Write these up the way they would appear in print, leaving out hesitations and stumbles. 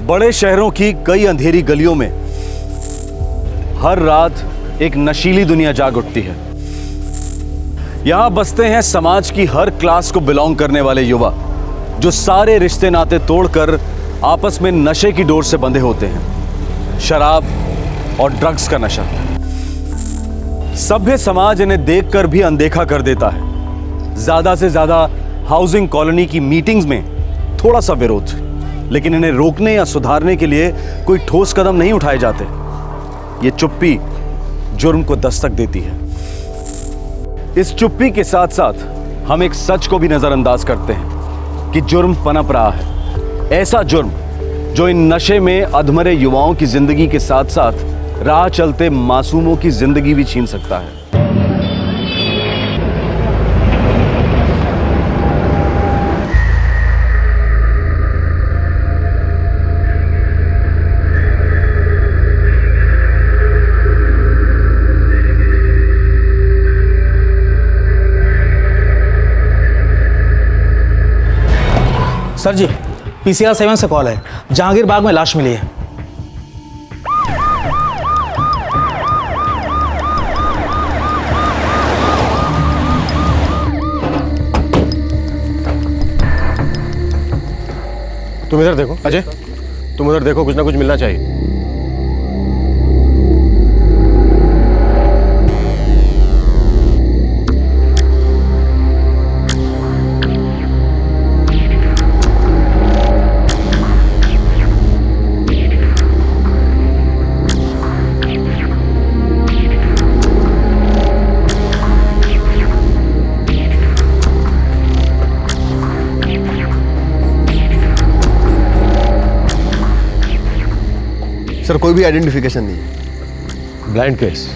बड़े शहरों की कई अंधेरी गलियों में हर रात एक नशीली दुनिया जाग उठती है। यहां बसते हैं समाज की हर क्लास को बिलोंग करने वाले युवा, जो सारे रिश्ते नाते तोड़कर आपस में नशे की डोर से बंधे होते हैं, शराब और ड्रग्स का नशा। सभ्य समाज इन्हें देखकर भी अनदेखा कर देता है। ज्यादा से ज्यादा हाउसिंग कॉलोनी की मीटिंग्स में थोड़ा सा विरोध, लेकिन इन्हें रोकने या सुधारने के लिए कोई ठोस कदम नहीं उठाए जाते। ये चुप्पी जुर्म को दस्तक देती है। इस चुप्पी के साथ साथ हम एक सच को भी नजरअंदाज करते हैं कि जुर्म पनप रहा है। ऐसा जुर्म जो इन नशे में अधमरे युवाओं की जिंदगी के साथ साथ राह चलते मासूमों की जिंदगी भी छीन सकता है। सर जी, पीसीआर 7 से कॉल है। जहांगीर बाग में लाश मिली है। तुम इधर देखो अजय, तुम उधर देखो, कुछ ना कुछ मिलना चाहिए। सर कोई भी आइडेंटिफिकेशन नहीं है। Blind case.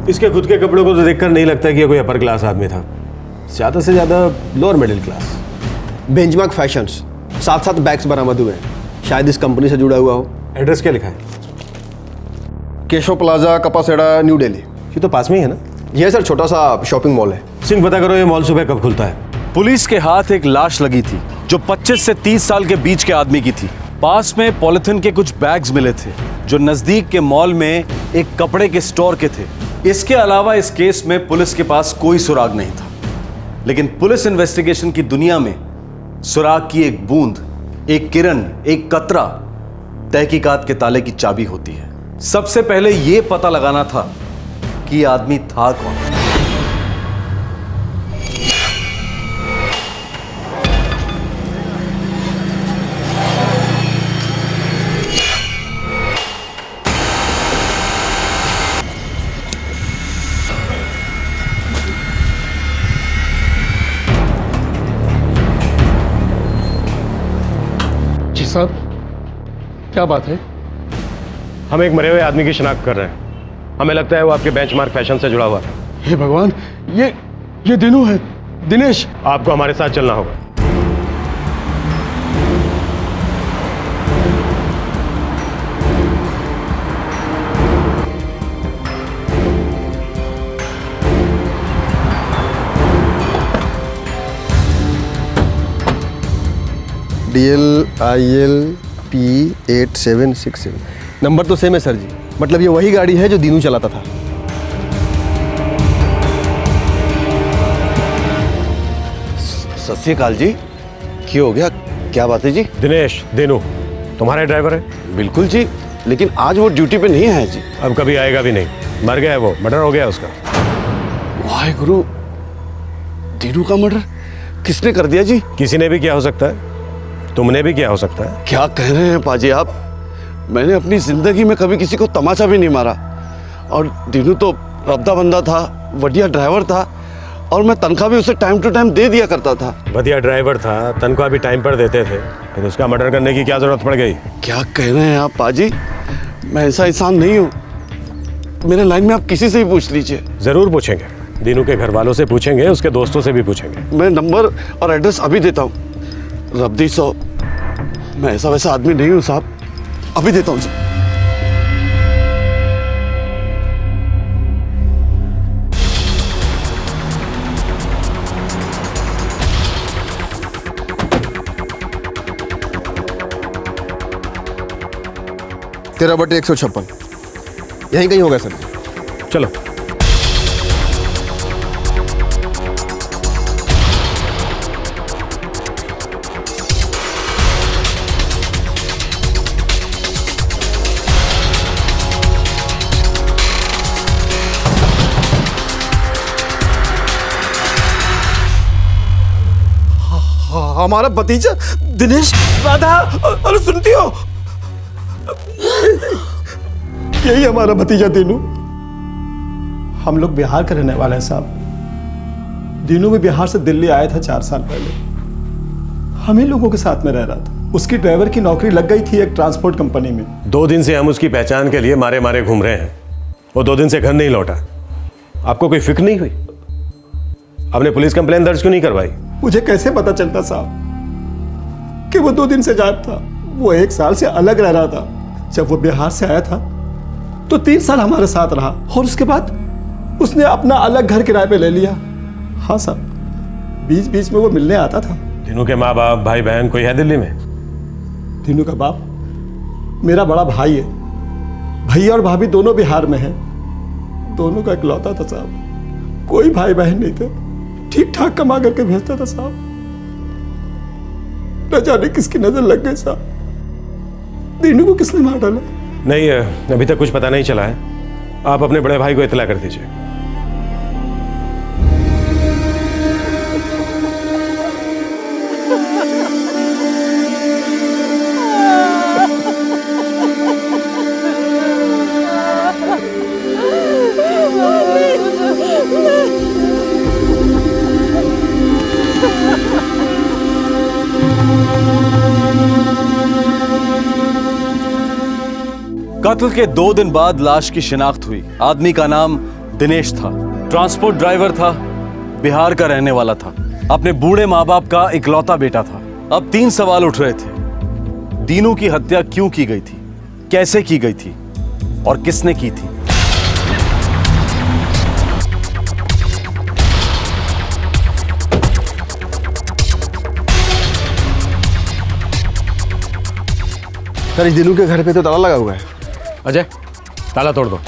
इसके खुद के कपड़ों को तो देखकर नहीं लगता कि ये कोई अपर क्लास आदमी था। ज्यादा से ज्यादा lower middle class. Benchmark fashions, साथ साथ बैग्स बरामद हुए हैं। शायद इस कंपनी से जुड़ा हुआ हो। एड्रेस क्या लिखा है? Keshav Plaza, Kapashera, New Delhi. ये तो पास में ही है ना? ये सर छोटा सा शॉपिंग मॉल है। सिंह, पता करो ये मॉल सुबह कब खुलता है। पुलिस के हाथ एक लाश लगी थी जो 25 से 30 साल के बीच के आदमी की थी। पास में पॉलिथीन के कुछ बैग्स मिले थे जो नजदीक के मॉल में एक कपड़े के स्टोर के थे। इसके अलावा इस केस में पुलिस के पास कोई सुराग नहीं था, लेकिन पुलिस इन्वेस्टिगेशन की दुनिया में सुराग की एक बूंद, एक किरण, एक कतरा तहकीकात के ताले की चाबी होती है। सबसे पहले यह पता लगाना था कि यह आदमी था कौन। साहब, क्या बात है? हम एक मरे हुए आदमी की शिनाख्त कर रहे हैं। हमें लगता है वो आपके बेंचमार्क फैशन से जुड़ा हुआ है। हे भगवान, ये दिनू है, दिनेश। आपको हमारे साथ चलना होगा। DLILP8767। नंबर तो सेम है सर जी। मतलब ये वही गाड़ी है जो दीनू चलाता था। सत श्री अकाल जी। क्या हो गया? क्या बात है जी? दिनेश, देनू तुम्हारे ड्राइवर है? बिल्कुल जी, लेकिन आज वो ड्यूटी पे नहीं है जी। अब कभी आएगा भी नहीं। मर गया है वो, मर्डर हो गया उसका। वाहे गुरु, दीनू का मर्डर किसने कर दिया जी? किसी ने भी किया हो सकता है, तुमने भी किया हो सकता है। क्या कह रहे हैं पाजी आप? मैंने अपनी जिंदगी में कभी किसी को तमाचा भी नहीं मारा। और दीनू तो रब्दा बंदा था, बढ़िया ड्राइवर था, और मैं तनख्वाह भी उसे टाइम टू टाइम दे दिया करता था। बढ़िया ड्राइवर था, तनख्वाह भी टाइम पर देते थे, फिर उसका मर्डर करने की क्या जरूरत पड़ गई? क्या कह रहे हैं आप पाजी? मैं ऐसा इंसान नहीं हूँ। मेरे लाइन में आप किसी से भी पूछ लीजिए। जरूर पूछेंगे, दीनू के घर वालों से पूछेंगे, उसके दोस्तों से भी पूछेंगे। मैं नंबर और एड्रेस अभी देता हूँ। रब्दी सो, मैं ऐसा वैसा आदमी नहीं हूँ साहब। अभी देता हूँ सर। 13/156 यहीं कहीं होगा सर। चलो। हमारा भतीजा दिनेश। राधा, अरे सुनती हो? यही हमारा भतीजा दीनू। हम लोग बिहार के रहने वाले हैं साहब। दीनू भी बिहार से दिल्ली आया था 4 साल पहले। हम ही लोगों के साथ में रह रहा था। उसकी ड्राइवर की नौकरी लग गई थी एक ट्रांसपोर्ट कंपनी में। 2 दिन से हम उसकी पहचान के लिए मारे मारे घूम रहे हैं। वो 2 दिन से घर नहीं लौटा। आपको कोई फिक्र नहीं हुई? आपने पुलिस कंप्लेन दर्ज क्यों नहीं करवाई? मुझे कैसे पता चलता साहब कि वो 2 दिन से गायब था? वो 1 साल से अलग रह रहा था। जब वो बिहार से आया था तो 3 साल हमारे साथ रहा और उसके बाद उसने अपना अलग घर किराए पे ले लिया। हाँ साहब, बीच बीच में वो मिलने आता था। दिनू के माँ बाप, भाई बहन कोई है दिल्ली में? दीनू का बाप मेरा बड़ा भाई है। भैया और भाभी दोनों बिहार में हैं। दोनों का इकलौता था साहब। कोई भाई बहन नहीं थे। ठीक ठाक कमा करके भेजता था साहब। न जाने किसकी नजर लग गई साहब। दीनू को किसने मार डाला? नहीं, अभी तक कुछ पता नहीं चला है। आप अपने बड़े भाई को इत्तला कर दीजिए। कत्ल के 2 दिन बाद लाश की शिनाख्त हुई। आदमी का नाम दिनेश था, ट्रांसपोर्ट ड्राइवर था, बिहार का रहने वाला था, अपने बूढ़े माँ बाप का इकलौता बेटा था। अब 3 सवाल उठ रहे थे। दीनू की हत्या क्यों की गई थी, कैसे की गई थी और किसने की थी? सर इस दीनू के घर पे तो ताला लगा हुआ है। अजय, ताला तोड़ दो।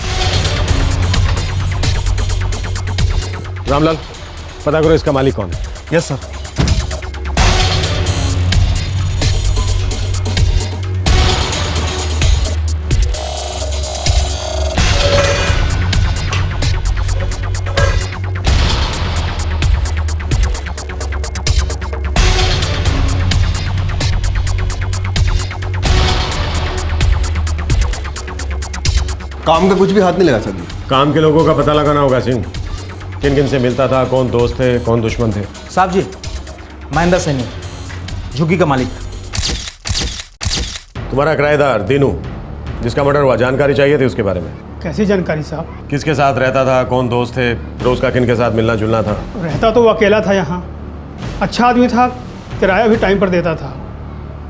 रामलाल, पता करो इसका मालिक कौन है। Yes sir. काम का कुछ भी हाथ नहीं लगा सर। काम के लोगों का पता लगाना होगा सिंह। किन किन से मिलता था, कौन दोस्त थे, कौन दुश्मन थे? साहब जी, महेंद्र सैनी, झुग्गी का मालिक। तुम्हारा किराएदार दीनू, जिसका मर्डर हुआ, जानकारी चाहिए थी उसके बारे में। कैसी जानकारी साहब? किसके साथ रहता था, कौन दोस्त थे, रोज का किन के साथ मिलना जुलना था? रहता तो वो अकेला था यहाँ। अच्छा आदमी था, किराया भी टाइम पर देता था।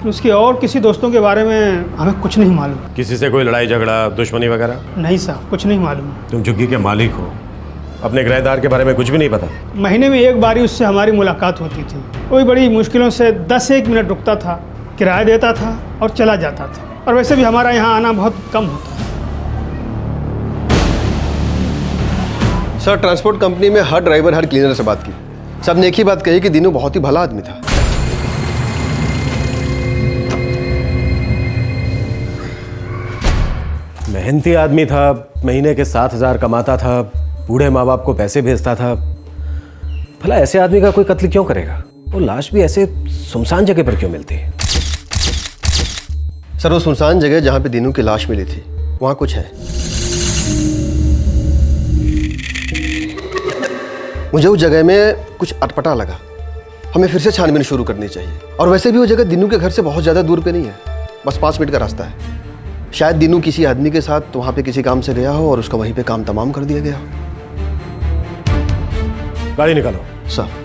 फिर उसके और किसी दोस्तों के बारे में हमें कुछ नहीं मालूम। किसी से कोई लड़ाई झगड़ा, दुश्मनी वगैरह? नहीं साहब, कुछ नहीं मालूम। तुम झुग्गी के मालिक हो, अपने किराएदार के बारे में कुछ भी नहीं पता? महीने में एक बारी उससे हमारी मुलाकात होती थी। कोई बड़ी मुश्किलों से 10-1 मिनट रुकता था, किराया देता था और चला जाता था। और वैसे भी हमारा यहाँ आना बहुत कम होता है। सर ट्रांसपोर्ट कंपनी में हर ड्राइवर हर क्लीनर से बात की। सब ने एक ही बात कही कि दीनू बहुत ही भला आदमी था। मेहनती आदमी था, महीने के 7,000 कमाता था, बूढ़े माँ बाप को पैसे भेजता था। भला ऐसे आदमी का कोई कत्ल क्यों करेगा? वो लाश भी ऐसे सुनसान जगह पर क्यों मिलती है? सर वो सुनसान जगह जहाँ पे दीनू की लाश मिली थी, वहाँ कुछ है। मुझे उस जगह में कुछ अटपटा लगा। हमें फिर से छानबीन शुरू करनी चाहिए। और वैसे भी वो जगह दीनू के घर से बहुत ज़्यादा दूर पे नहीं है, बस 5 मिनट का रास्ता है। शायद दीनू किसी आदमी के साथ वहाँ पे किसी काम से गया हो और उसका वहीं पे काम तमाम कर दिया गया हो। गाड़ी निकालो। सर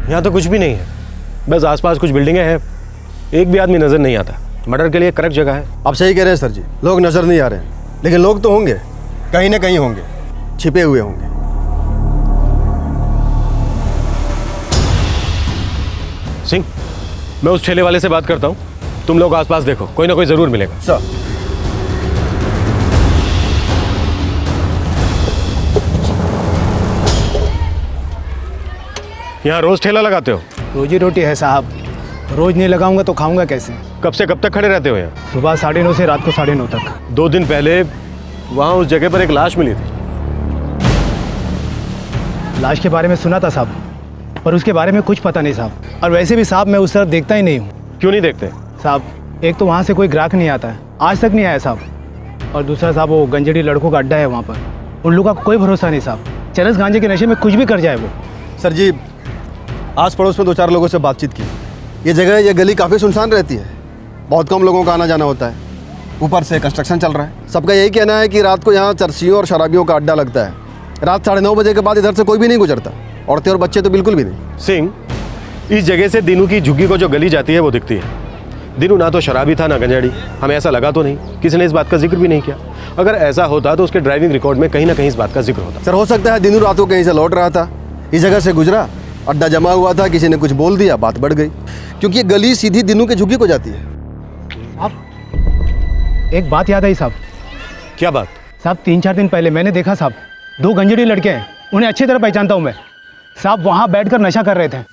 यहाँ तो कुछ भी नहीं है, बस आसपास कुछ बिल्डिंगें हैं, एक भी आदमी नजर नहीं आता। मर्डर के लिए करेक्ट जगह है। आप सही कह रहे हैं सर जी, लोग नजर नहीं आ रहे हैं, लेकिन लोग तो होंगे, कहीं ना कहीं होंगे, छिपे हुए होंगे। सिंह, मैं उस ठेले वाले से बात करता हूँ, तुम लोग आसपास देखो, कोई ना कोई जरूर मिलेगा। सर यहाँ रोज ठेला लगाते हो? रोजी रोटी है साहब, रोज नहीं लगाऊंगा तो खाऊंगा कैसे। कब से कब तक खड़े रहते हो यहाँ? सुबह 9:30 से रात को 9:30 तक। 2 दिन पहले वहाँ उस जगह पर एक लाश मिली थी। लाश के बारे में सुना था साहब, पर उसके बारे में कुछ पता नहीं साहब। और वैसे भी साहब मैं उस तरफ देखता ही नहीं हूँ। क्यों नहीं देखते? साहब एक तो वहाँ से कोई ग्राहक नहीं आता है, आज तक नहीं आया साहब। और दूसरा साहब वो गंजेड़ी लड़कों का अड्डा है वहाँ पर, उन लोगों का कोई भरोसा नहीं साहब। चरस गांजे के नशे में कुछ भी कर जाए वो। सर जी, आस पड़ोस में 2-4 लोगों से बातचीत की, ये जगह, ये गली काफ़ी सुनसान रहती है, बहुत कम लोगों का आना जाना होता है, ऊपर से कंस्ट्रक्शन चल रहा है। सबका यही कहना है कि रात को यहाँ चरसियों और शराबियों का अड्डा लगता है। रात 9:30 बजे के बाद इधर से कोई भी नहीं गुजरता, औरतें और बच्चे तो बिल्कुल भी नहीं। सिंह, इस जगह से दिनू की झुग्गी को जो गली जाती है वो दिखती है। दिनू ना तो शराबी था ना गंजाड़ी, हमें ऐसा लगा तो नहीं, किसी ने इस बात का जिक्र भी नहीं किया। अगर ऐसा होता तो उसके ड्राइविंग रिकॉर्ड में कहीं ना कहीं इस बात का जिक्र होता। सर हो सकता है दिनू रात को कहीं से लौट रहा था, इस जगह से गुजरा, अड्डा जमा हुआ था, किसी ने कुछ बोल दिया, बात बढ़ गई, क्योंकि ये गली सीधी दिनू के झुग्गी को जाती है। साहब एक बात याद आई साहब। क्या बात? साहब 3-4 दिन पहले मैंने देखा साहब, 2 गंजेड़ी लड़के हैं, उन्हें अच्छी तरह पहचानता हूँ मैं साहब, वहाँ बैठकर नशा कर रहे थे।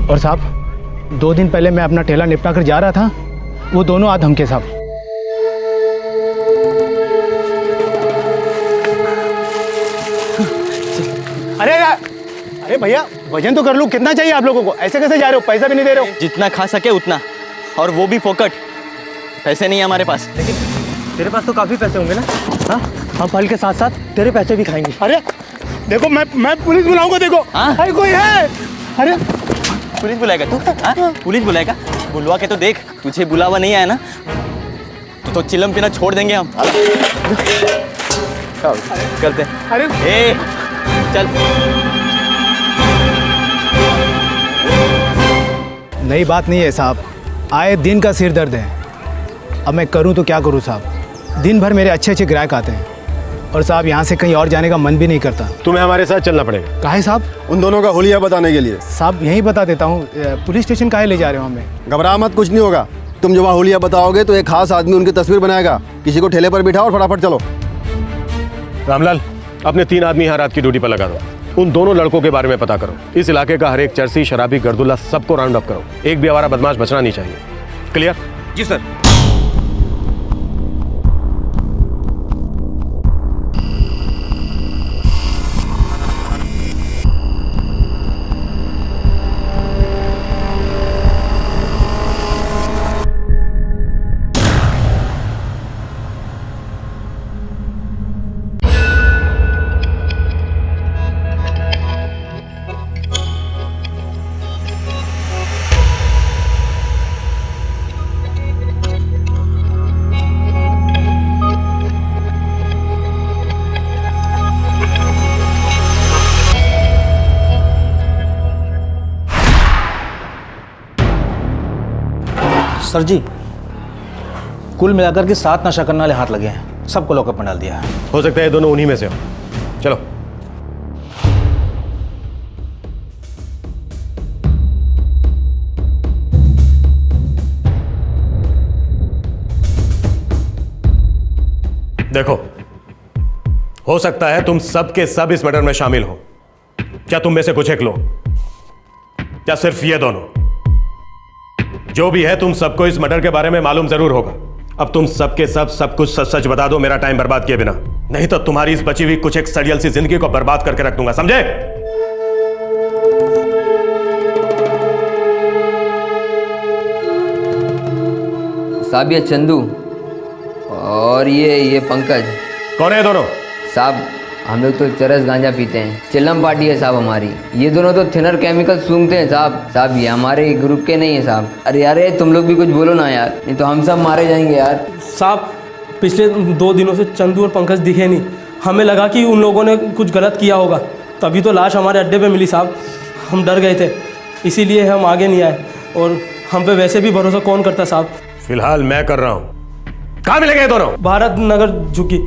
और साहब 2 दिन पहले मैं अपना ठेला निपटा कर जा रहा था, वो दोनों आ धमके साहब। अरे भैया वजन तो कर लूं, कितना चाहिए आप लोगों को? ऐसे कैसे जा रहे हो, पैसा भी नहीं दे रहे हो। जितना खा सके उतना, और वो भी फोकट, पैसे नहीं है हमारे पास। तेरे पास तो काफी पैसे होंगे ना? हाँ, हम फल के साथ साथ तेरे पैसे भी खाएंगे। अरे देखो मैं पुलिस बुलाऊंगा, देखो। हाँ? अरे कोई है? अरे पुलिस बुलाएगा तू? हाँ? पुलिस बुलाएगा? बुलवा के तो देख, तुझे बुलावा नहीं आया ना तो चिलम पीना छोड़ देंगे हम। करते हैं। अरे ए, चल। नई बात नहीं है साहब, आए दिन का सिर दर्द है। अब मैं करूं तो क्या करूं साहब, दिन भर मेरे अच्छे अच्छे ग्राहक आते हैं, और साहब यहाँ से कहीं और जाने का मन भी नहीं करता। तुम्हें हमारे साथ चलना पड़ेगा। काहे साहब? उन दोनों का हुलिया बताने के लिए। साहब यहीं बता देता हूँ, पुलिस स्टेशन काहे ले जा रहे हो हमें? घबरा मत, कुछ नहीं होगा। तुम जो वहाँ हुलिया बताओगे तो एक खास आदमी उनकी तस्वीर बनाएगा, किसी को ठेले पर बिठाओ और फटाफट चलो। रामलाल, अपने 3 आदमी यहाँ रात की ड्यूटी पर लगा दो। उन दोनों लड़कों के बारे में पता करो। इस इलाके का हर एक चरसी, शराबी, गर्दुल्ला सबको राउंड अप करो। एक भी आवारा बदमाश बचना नहीं चाहिए। क्लियर? जी सर। सर जी कुल मिलाकर के 7 नशा करने वाले हाथ लगे हैं, सबको लॉकअप में डाल दिया है। हो सकता है दोनों उन्हीं में से हो। चलो। देखो, हो सकता है तुम सब के सब इस मर्डर में शामिल हो। क्या तुम में से कुछ एक लोग, या सिर्फ ये दोनों? जो भी है, तुम सबको इस मर्डर के बारे में मालूम जरूर होगा। अब तुम सब के सब कुछ सच सच बता दो, मेरा टाइम बर्बाद किए बिना, नहीं तो तुम्हारी इस बची हुई कुछ एक सड़ियल सी जिंदगी को बर्बाद करके रख दूंगा, समझे? साहब ये चंदू और ये पंकज। कौन है दोनों? साहब हम लोग तो चरस गांजा पीते हैं। चिल्लम पार्टी है साहब हमारी। ये दोनों तो थिनर केमिकल सूंघते हैं साहब ये हमारे ग्रुप के नहीं है साहब। अरे यार तुम लोग भी कुछ बोलो ना यार, नहीं तो हम सब मारे जाएंगे यार। साहब पिछले 2 दिनों से चंदू और पंकज दिखे नहीं। हमें लगा कि उन लोगों ने कुछ गलत किया होगा, तभी तो लाश हमारे अड्डे पे मिली साहब। हम डर गए थे, इसीलिए हम आगे नहीं आए, और हम पे वैसे भी भरोसा कौन करता साहब। फिलहाल मैं कर रहा हूं। कहां मिलेंगे ये दोनों? भारत नगर झुग्गी।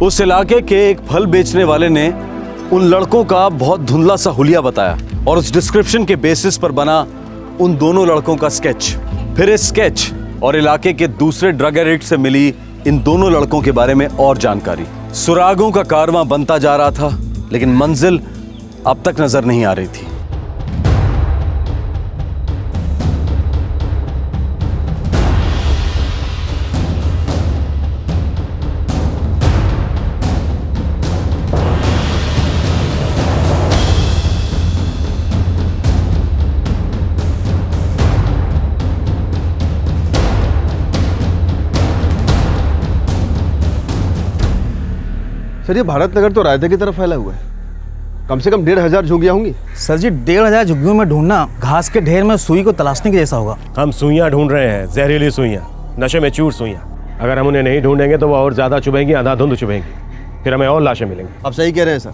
उस इलाके के एक फल बेचने वाले ने उन लड़कों का बहुत धुंधला सा हुलिया बताया, और उस डिस्क्रिप्शन के बेसिस पर बना उन दोनों लड़कों का स्केच। फिर इस स्केच और इलाके के दूसरे ड्रग एडिक्ट से मिली इन दोनों लड़कों के बारे में और जानकारी। सुरागों का कारवां बनता जा रहा था, लेकिन मंजिल अब तक नजर नहीं आ रही थी। सर ये भारत नगर तो रायते की तरफ फैला हुआ है, कम से कम 1500 झुग्गियां होंगी। सर जी 1500 झुग्गियों में ढूंढना घास के ढेर में सुई को तलाशने के जैसा होगा। हम सुइयां ढूंढ रहे हैं, जहरीली सुइयां, नशे में चूर सुइयां। अगर हम उन्हें नहीं ढूंढेंगे तो वो और ज्यादा चुभेंगी, अंधाधुंध चुभेंगी, फिर हमें और लाशें मिलेंगी। आप सही कह रहे हैं सर,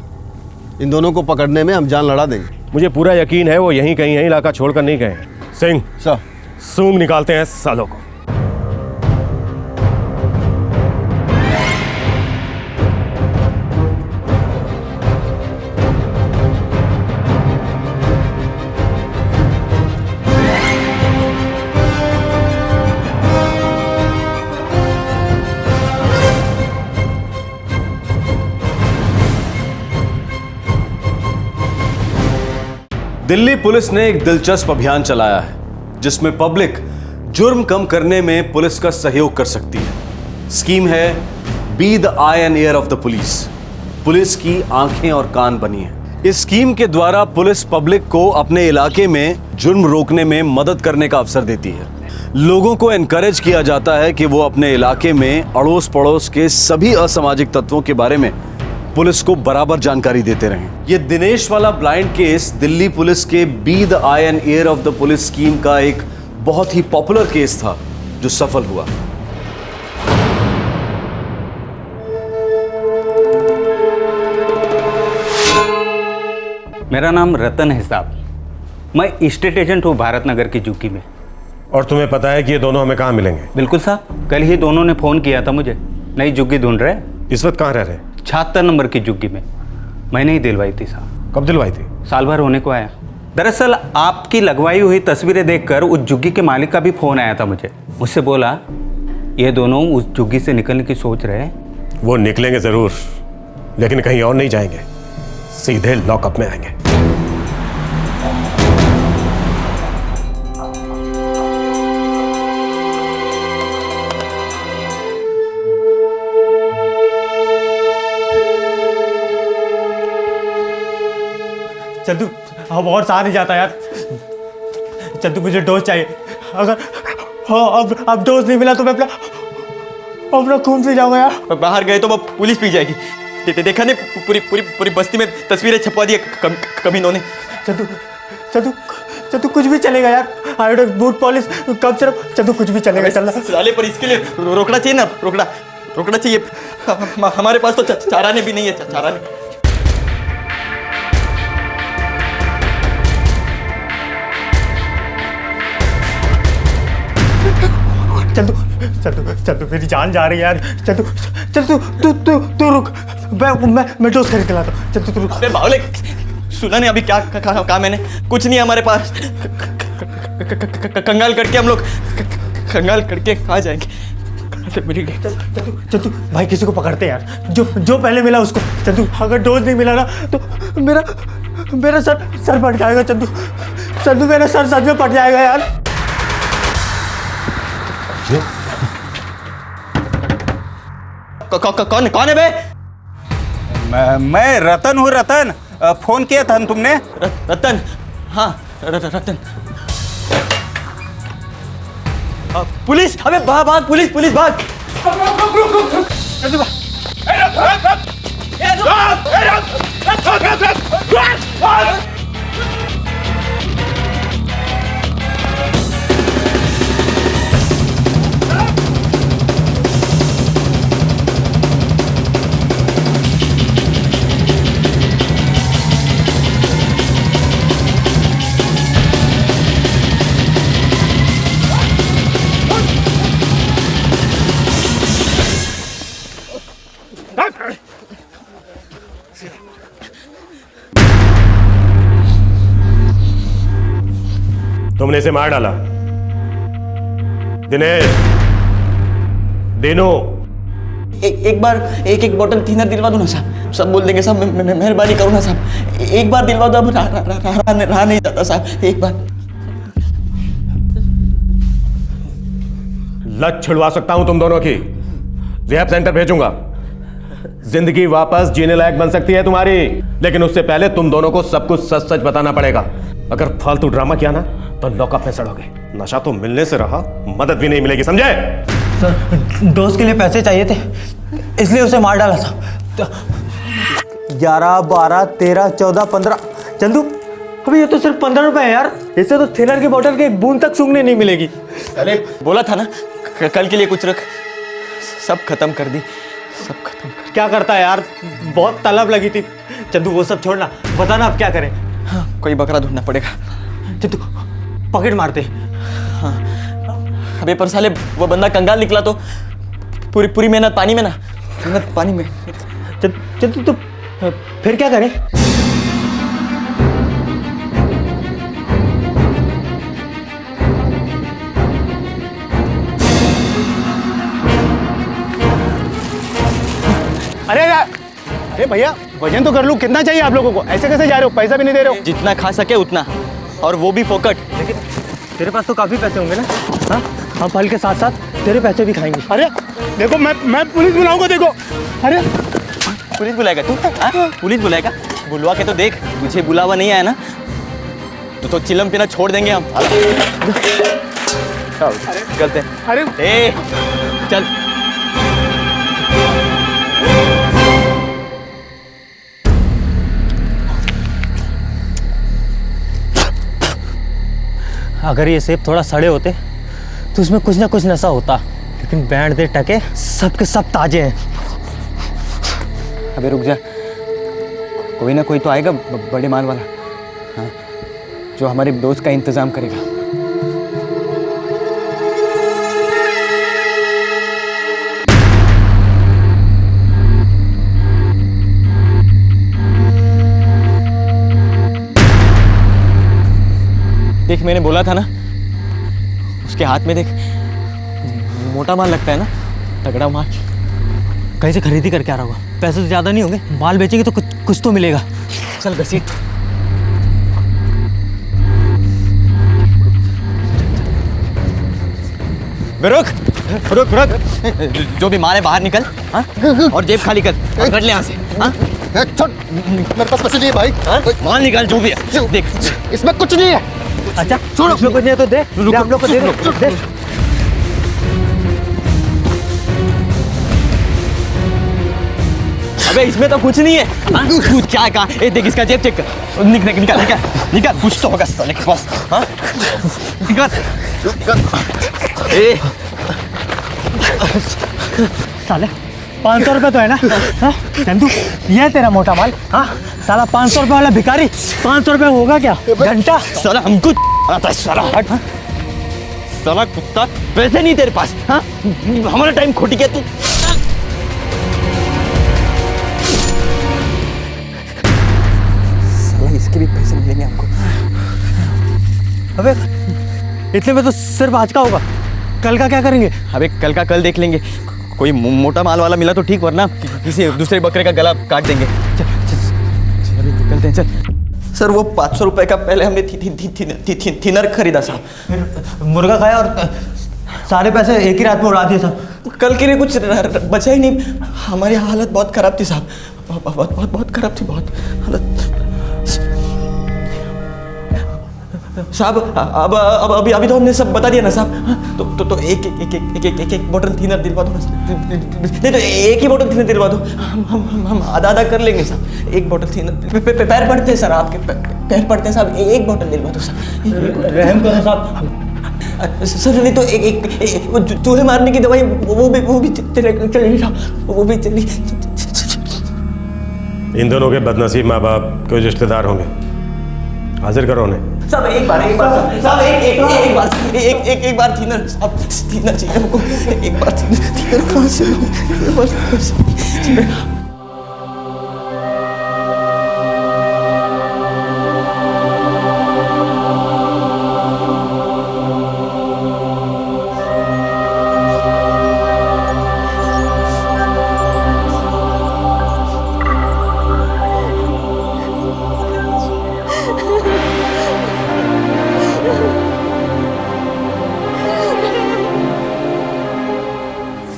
इन दोनों को पकड़ने में हम जान लड़ा देंगे। मुझे पूरा यकीन है वो यहीं कहीं है, इलाका छोड़कर नहीं गए। सिंह सर सूंघ निकालते हैं सालों को। दिल्ली पुलिस ने एक दिलचस्प अभियान चलाया है, जिसमें पब्लिक जुर्म कम करने में पुलिस का सहयोग कर सकती है। स्कीम है be the I and year of the police. Police की आंखें और कान बनिए। इस स्कीम के द्वारा पुलिस पब्लिक को अपने इलाके में जुर्म रोकने में मदद करने का अवसर देती है। लोगों को एनकरेज किया जाता है कि वो अपने इलाके में अड़ोस पड़ोस के सभी असामाजिक तत्वों के बारे में पुलिस को बराबर जानकारी देते रहें। ये दिनेश वाला ब्लाइंड केस दिल्ली पुलिस के be the I and year of the police scheme का एक बहुत ही पॉपुलर केस था, जो सफल हुआ। मेरा नाम रतन है साहब, मैं स्टेट एजेंट हूँ भारत नगर की झुग्गी में। और तुम्हें पता है कि ये दोनों हमें कहाँ मिलेंगे? बिल्कुल साहब, कल ही दोनों ने फ़ोन किया था मुझे, नई झुग्गी ढूंढ रहे। इस वक्त कहाँ रह रहे? 76 नंबर की झुग्गी में। मैंने ही दिलवाई थी साहब। कब दिलवाई थी? साल भर होने को आया। दरअसल आपकी लगवाई हुई तस्वीरें देखकर उस झुग्गी के मालिक का भी फ़ोन आया था मुझसे बोला ये दोनों उस झुग्गी से निकलने की सोच रहे हैं। वो निकलेंगे ज़रूर, लेकिन कहीं और नहीं जाएंगे, सीधे लॉकअप में आएंगे। चंदू अब और सहा नहीं जाता यार। चंदू मुझे डोज चाहिए। अगर अब डोज नहीं मिला तो मैं अपना खून पी जाऊंगा यार। बाहर गए तो वो पुलिस पी जाएगी। देखा नहीं पूरी बस्ती में तस्वीरें छपवा दी कमीनों ने। चंदू चंदू चंदू कुछ भी चलेगा यार। आयोडेक्स बूट पॉलिश कब सिर्फ चंदू कुछ भी चलेगा। चलना साले पर इसके लिए रोकना चाहिए ना, रोकना चाहिए। हमारे पास तो चाराने भी नहीं है, चाराने। चंदू चंदू चंदू मेरी जान जा रही है यार। चंदू चंदू तू रुक, मैं डोज खरीद के लाता हूँ। चंदू तू रुक। अबे बावले, सुना नहीं अभी क्या कहा मैंने? कुछ नहीं हमारे पास। कंगाल करके हम लोग कंगाल करके कहाँ जाएंगे? चंदू भाई किसी को पकड़ते यार, जो पहले मिला उसको। चंदू अगर डोज नहीं मिला ना तो मेरा सर फट जाएगा। चंदू मेरा सर सच में फट जाएगा यार। कौन है बे? मैं रतन हूँ। रतन, फोन किया था तुमने? रतन? हाँ रतन। पुलिस! अबे भाग पुलिस भाग! तुमने इसे मार डाला। दिनेश, दिनू, एक बार एक बोतल थिनर दिलवा दो ना साहब, सब बोल देंगे साहब, मेहरबानी करो ना साहब, एक बार दिलवा दो, अब रहा नहीं जाता साहब, एक बार। लत छिड़वा सकता हूं तुम दोनों की, रिहैब सेंटर भेजूंगा। जिंदगी वापस जीने लायक बन सकती है तुम्हारी, लेकिन उससे पहले तुम दोनों को सब कुछ सच सच बताना पड़ेगा। अगर फालतू ड्रामा किया ना तो लॉकअप में सड़ोगे। नशा तो मिलने से रहा, मदद भी नहीं मिलेगी, समझे? सर, डोज के लिए पैसे चाहिए थे, इसलिए उसे मार डाला था। 11, 12, 13, 14, 15। चंदू, अभी ये तो सिर्फ 15 रुपए है यार। इससे तो थिनर की बोतल की एक बूंद तक सूंघने नहीं मिलेगी। अरे बोला था ना कल के लिए कुछ रख, सब खत्म कर दी, सब खत्म कर। क्या करता है यार, बहुत तलब लगी थी। चंदू वो सब छोड़ना, बताना अब क्या करें। हाँ, कोई बकरा ढूंढना पड़ेगा। चंदू पॉकेट मारते। हाँ, अबे पर साले वो बंदा कंगाल निकला तो पूरी मेहनत पानी में ना, मेहनत पानी में। चंदू तो फिर क्या करें? अरे यार, अरे भैया वजन तो कर लूँ, कितना चाहिए आप लोगों को? ऐसे कैसे जा रहे हो, पैसा भी नहीं दे रहे हो? जितना खा सके उतना, और वो भी फोकट। लेकिन तेरे पास तो काफी पैसे होंगे ना? हाँ, हम फल के साथ साथ तेरे पैसे भी खाएंगे। अरे देखो, मैं पुलिस बुलाऊंगा, देखो। अरे पुलिस बुलाएगा तू? हाँ? पुलिस बुलाएगा? बुलवा के तो देख, तुझे बुलावा नहीं आया ना तो चिलम पीना छोड़ देंगे हम। चलते हैं। अरे ए, चल। अगर ये सेब थोड़ा सड़े होते तो उसमें कुछ ना कुछ नशा होता, लेकिन बैंड दे टके सब के सब ताजे हैं। अबे रुक जा, कोई ना कोई तो आएगा बड़े माल वाला, हाँ, जो हमारे दोस्त का इंतजाम करेगा। देख, मैंने बोला था ना, उसके हाथ में देख, मोटा माल लगता है ना, तगड़ा माल। कहीं से खरीदी करके आ रहा होगा, पैसे तो ज़्यादा नहीं होंगे, माल बेचेंगे तो कुछ तो मिलेगा। चल घसीट। रुक रुक रुक, जो भी माल है बाहर निकल, हाँ? और जेब खाली कर, पकड़ ले यहाँ से। हाँ? मेरे पास पैसे नहीं है भाई। हाँ? माल निकाल जो भी है, देख इसमें कुछ नहीं है। अच्छा छोड़ो, कुछ नहीं है तो दे, हम लोग को दे दे। अबे इसमें तो कुछ नहीं है। हाँ? तू क्या कहा? ए देख, इसका जेब चेक कर, निकाल निकाल निकाल निकाल, कुछ तो होगा साले के पास। हाँ? निकाल। ए साले 500 रुपये तो है ना? हाँ? चंदू, ये है तेरा मोटा माल? हाँ, साला 500 रुपये वाला भिखारी 500 रुपये होगा क्या घंटा? साला हमको आता है, साला हट। साला कुत्ता, पैसे नहीं तेरे पास? हाँ, हमारा टाइम खोटी क्या तू? साला इसके भी पैसे मिलेंगे हमको। अबे इतने में तो सिर्फ आज का होगा, कल का क्या करेंगे? अबे कल का कल देख लेंगे, कोई मोटा माल वाला मिला तो ठीक, वरना किसी दूसरे बकरे का गला काट देंगे। चल चल अभी निकलते हैं, चल। सर वो 500 रुपए का पहले हमने थिनर खरीदा साहब, मुर्गा खाया और सारे पैसे एक ही रात में उड़ा दिए साहब। कल के लिए कुछ बचा ही नहीं। हमारी हालत बहुत खराब थी साहब, बहुत बहुत बहुत खराब थी, बहुत हालत। साहब अब अभी अभी तो हमने सब बता दिया ना साहब। तो एक बोतल थिनर दिलवा दो ना। नहीं तो एक ही बोतल थिनर दिलवा दो, हम आधा कर लेंगे साहब। एक बोतल थिनर पैर पड़ते हैं सर, आपके पैर पड़ते हैं साहब। एक बोतल दिलवा दो सर। रहम करो साहब। सर नहीं तो एक वो चूहे मारने की दवाई वो भी चलेगी साहब, वो भी चलेगी। इन दोनों के बदनसीब माँ बाप कोई रिश्तेदार होंगे, हाजिर करो उन्हें। साहब एक बार साहब एक बार थिनर साहब, थिनर चाहिए हमको। एक बार थिनर कहाँ से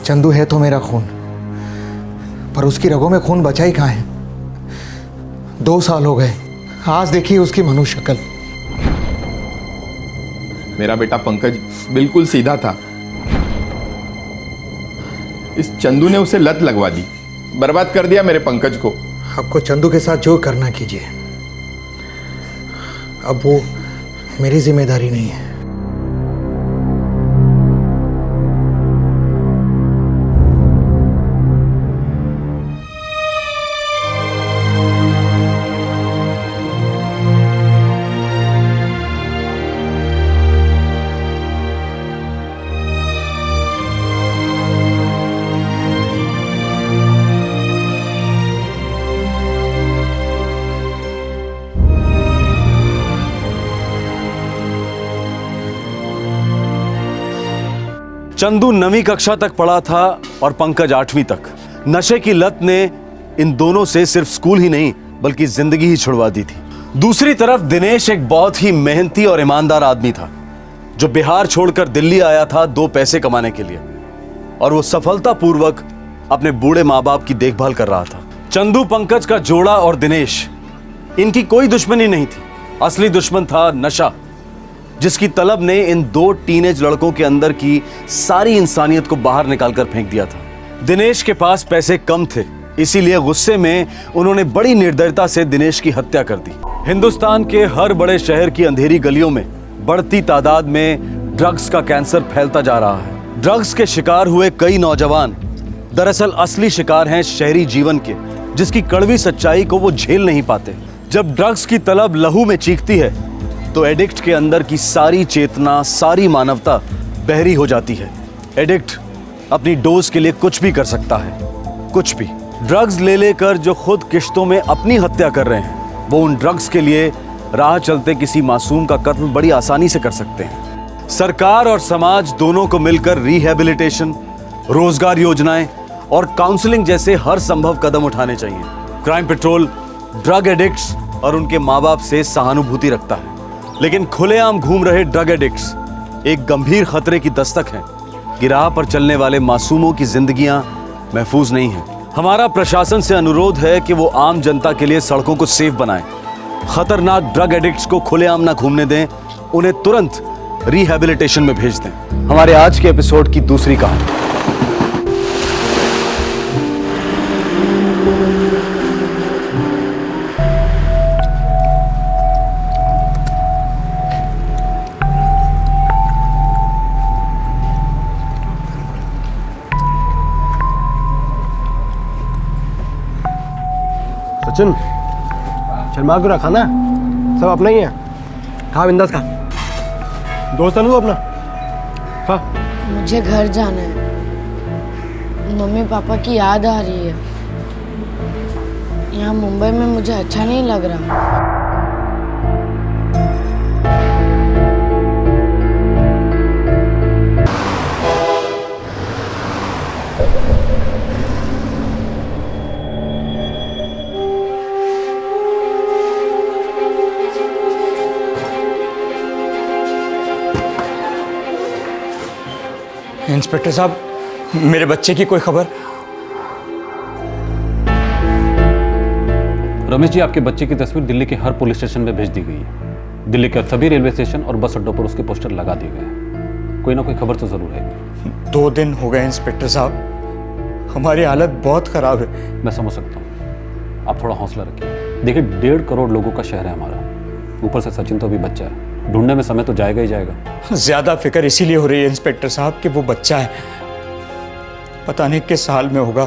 चंदू है तो मेरा खून, पर उसकी रगों में खून बचा ही कहाँ है। 2 साल हो गए, आज देखिए उसकी मनुष्य शक्ल। मेरा बेटा पंकज बिल्कुल सीधा था। इस चंदू ने उसे लत लगवा दी, बर्बाद कर दिया मेरे पंकज को। आपको चंदू के साथ जो करना कीजिए, अब वो मेरी जिम्मेदारी नहीं है। चंदू 9वीं कक्षा तक पढ़ा था और पंकज 8वीं तक। नशे की लत ने इन दोनों से सिर्फ स्कूल ही नहीं बल्कि जिंदगी ही छुड़वा दी थी। दूसरी तरफ दिनेश एक बहुत ही मेहनती और ईमानदार आदमी था जो बिहार छोड़कर दिल्ली आया था 2 पैसे कमाने के लिए, और वो सफलतापूर्वक अपने बूढ़े माँ बाप की देखभाल कर रहा था। चंदू पंकज का जोड़ा और दिनेश, इनकी कोई दुश्मनी नहीं थी। असली दुश्मन था नशा, जिसकी तलब ने इन 2 टीनेज लड़कों के अंदर की सारी इंसानियत को बाहर निकालकर फेंक दिया था। दिनेश के पास पैसे कम थे, इसीलिए गुस्से में उन्होंने बड़ी निर्दयता से दिनेश की हत्या कर दी। हिंदुस्तान के हर बड़े शहर की अंधेरी गलियों में बढ़ती तादाद में ड्रग्स का कैंसर फैलता जा रहा है। ड्रग्स के शिकार हुए कई नौजवान दरअसल असली शिकार हैं शहरी जीवन के, जिसकी कड़वी सच्चाई को वो झेल नहीं पाते। जब ड्रग्स की तलब लहू में चीखती है तो एडिक्ट के अंदर की सारी चेतना, सारी मानवता बहरी हो जाती है। एडिक्ट अपनी डोज के लिए कुछ भी कर सकता है, कुछ भी। ड्रग्स ले लेकर जो खुद किश्तों में अपनी हत्या कर रहे हैं, वो उन ड्रग्स के लिए राह चलते किसी मासूम का कत्ल बड़ी आसानी से कर सकते हैं। सरकार और समाज दोनों को मिलकर रिहैबिलिटेशन, रोजगार योजनाएं और काउंसलिंग जैसे हर संभव कदम उठाने चाहिए। क्राइम पेट्रोल ड्रग एडिक्ट्स और उनके माँ बाप से सहानुभूति रखता है, लेकिन खुलेआम घूम रहे ड्रग एडिक्ट्स एक गंभीर खतरे की दस्तक हैं कि राह पर चलने वाले मासूमों की जिंदगियां महफूज नहीं हैं। हमारा प्रशासन से अनुरोध है कि वो आम जनता के लिए सड़कों को सेफ बनाएं, खतरनाक ड्रग एडिक्ट्स को खुलेआम ना घूमने दें, उन्हें तुरंत रिहैबिलिटेशन में भेज दें। हमारे आज के एपिसोड की दूसरी कहानी। सचिन, चल मार को रखा ना, सब अपना ही है। हाँ बिंदास खा, दोस्त है ना वो अपना। हाँ मुझे घर जाना है, मम्मी पापा की याद आ रही है। यहाँ मुंबई में मुझे अच्छा नहीं लग रहा। इंस्पेक्टर साहब, मेरे बच्चे की कोई खबर? रमेश जी, आपके बच्चे की तस्वीर दिल्ली के हर पुलिस स्टेशन में भेज दी गई है। दिल्ली के सभी रेलवे स्टेशन और बस अड्डों पर उसके पोस्टर लगा दिए गए हैं। कोई ना कोई खबर तो जरूर है। 2 दिन हो गए इंस्पेक्टर साहब, हमारी हालत बहुत खराब है। मैं समझ सकता हूँ, आप थोड़ा हौसला रखिए। देखिए 1.5 करोड़ लोगों का शहर है हमारा, ऊपर से सचिन तो अभी बच्चा है, ढूंढने में समय तो जाएगा ही जाएगा। ज्यादा फिक्र इसीलिए हो रही है इंस्पेक्टर साहब कि वो बच्चा है, पता नहीं किस हाल में होगा,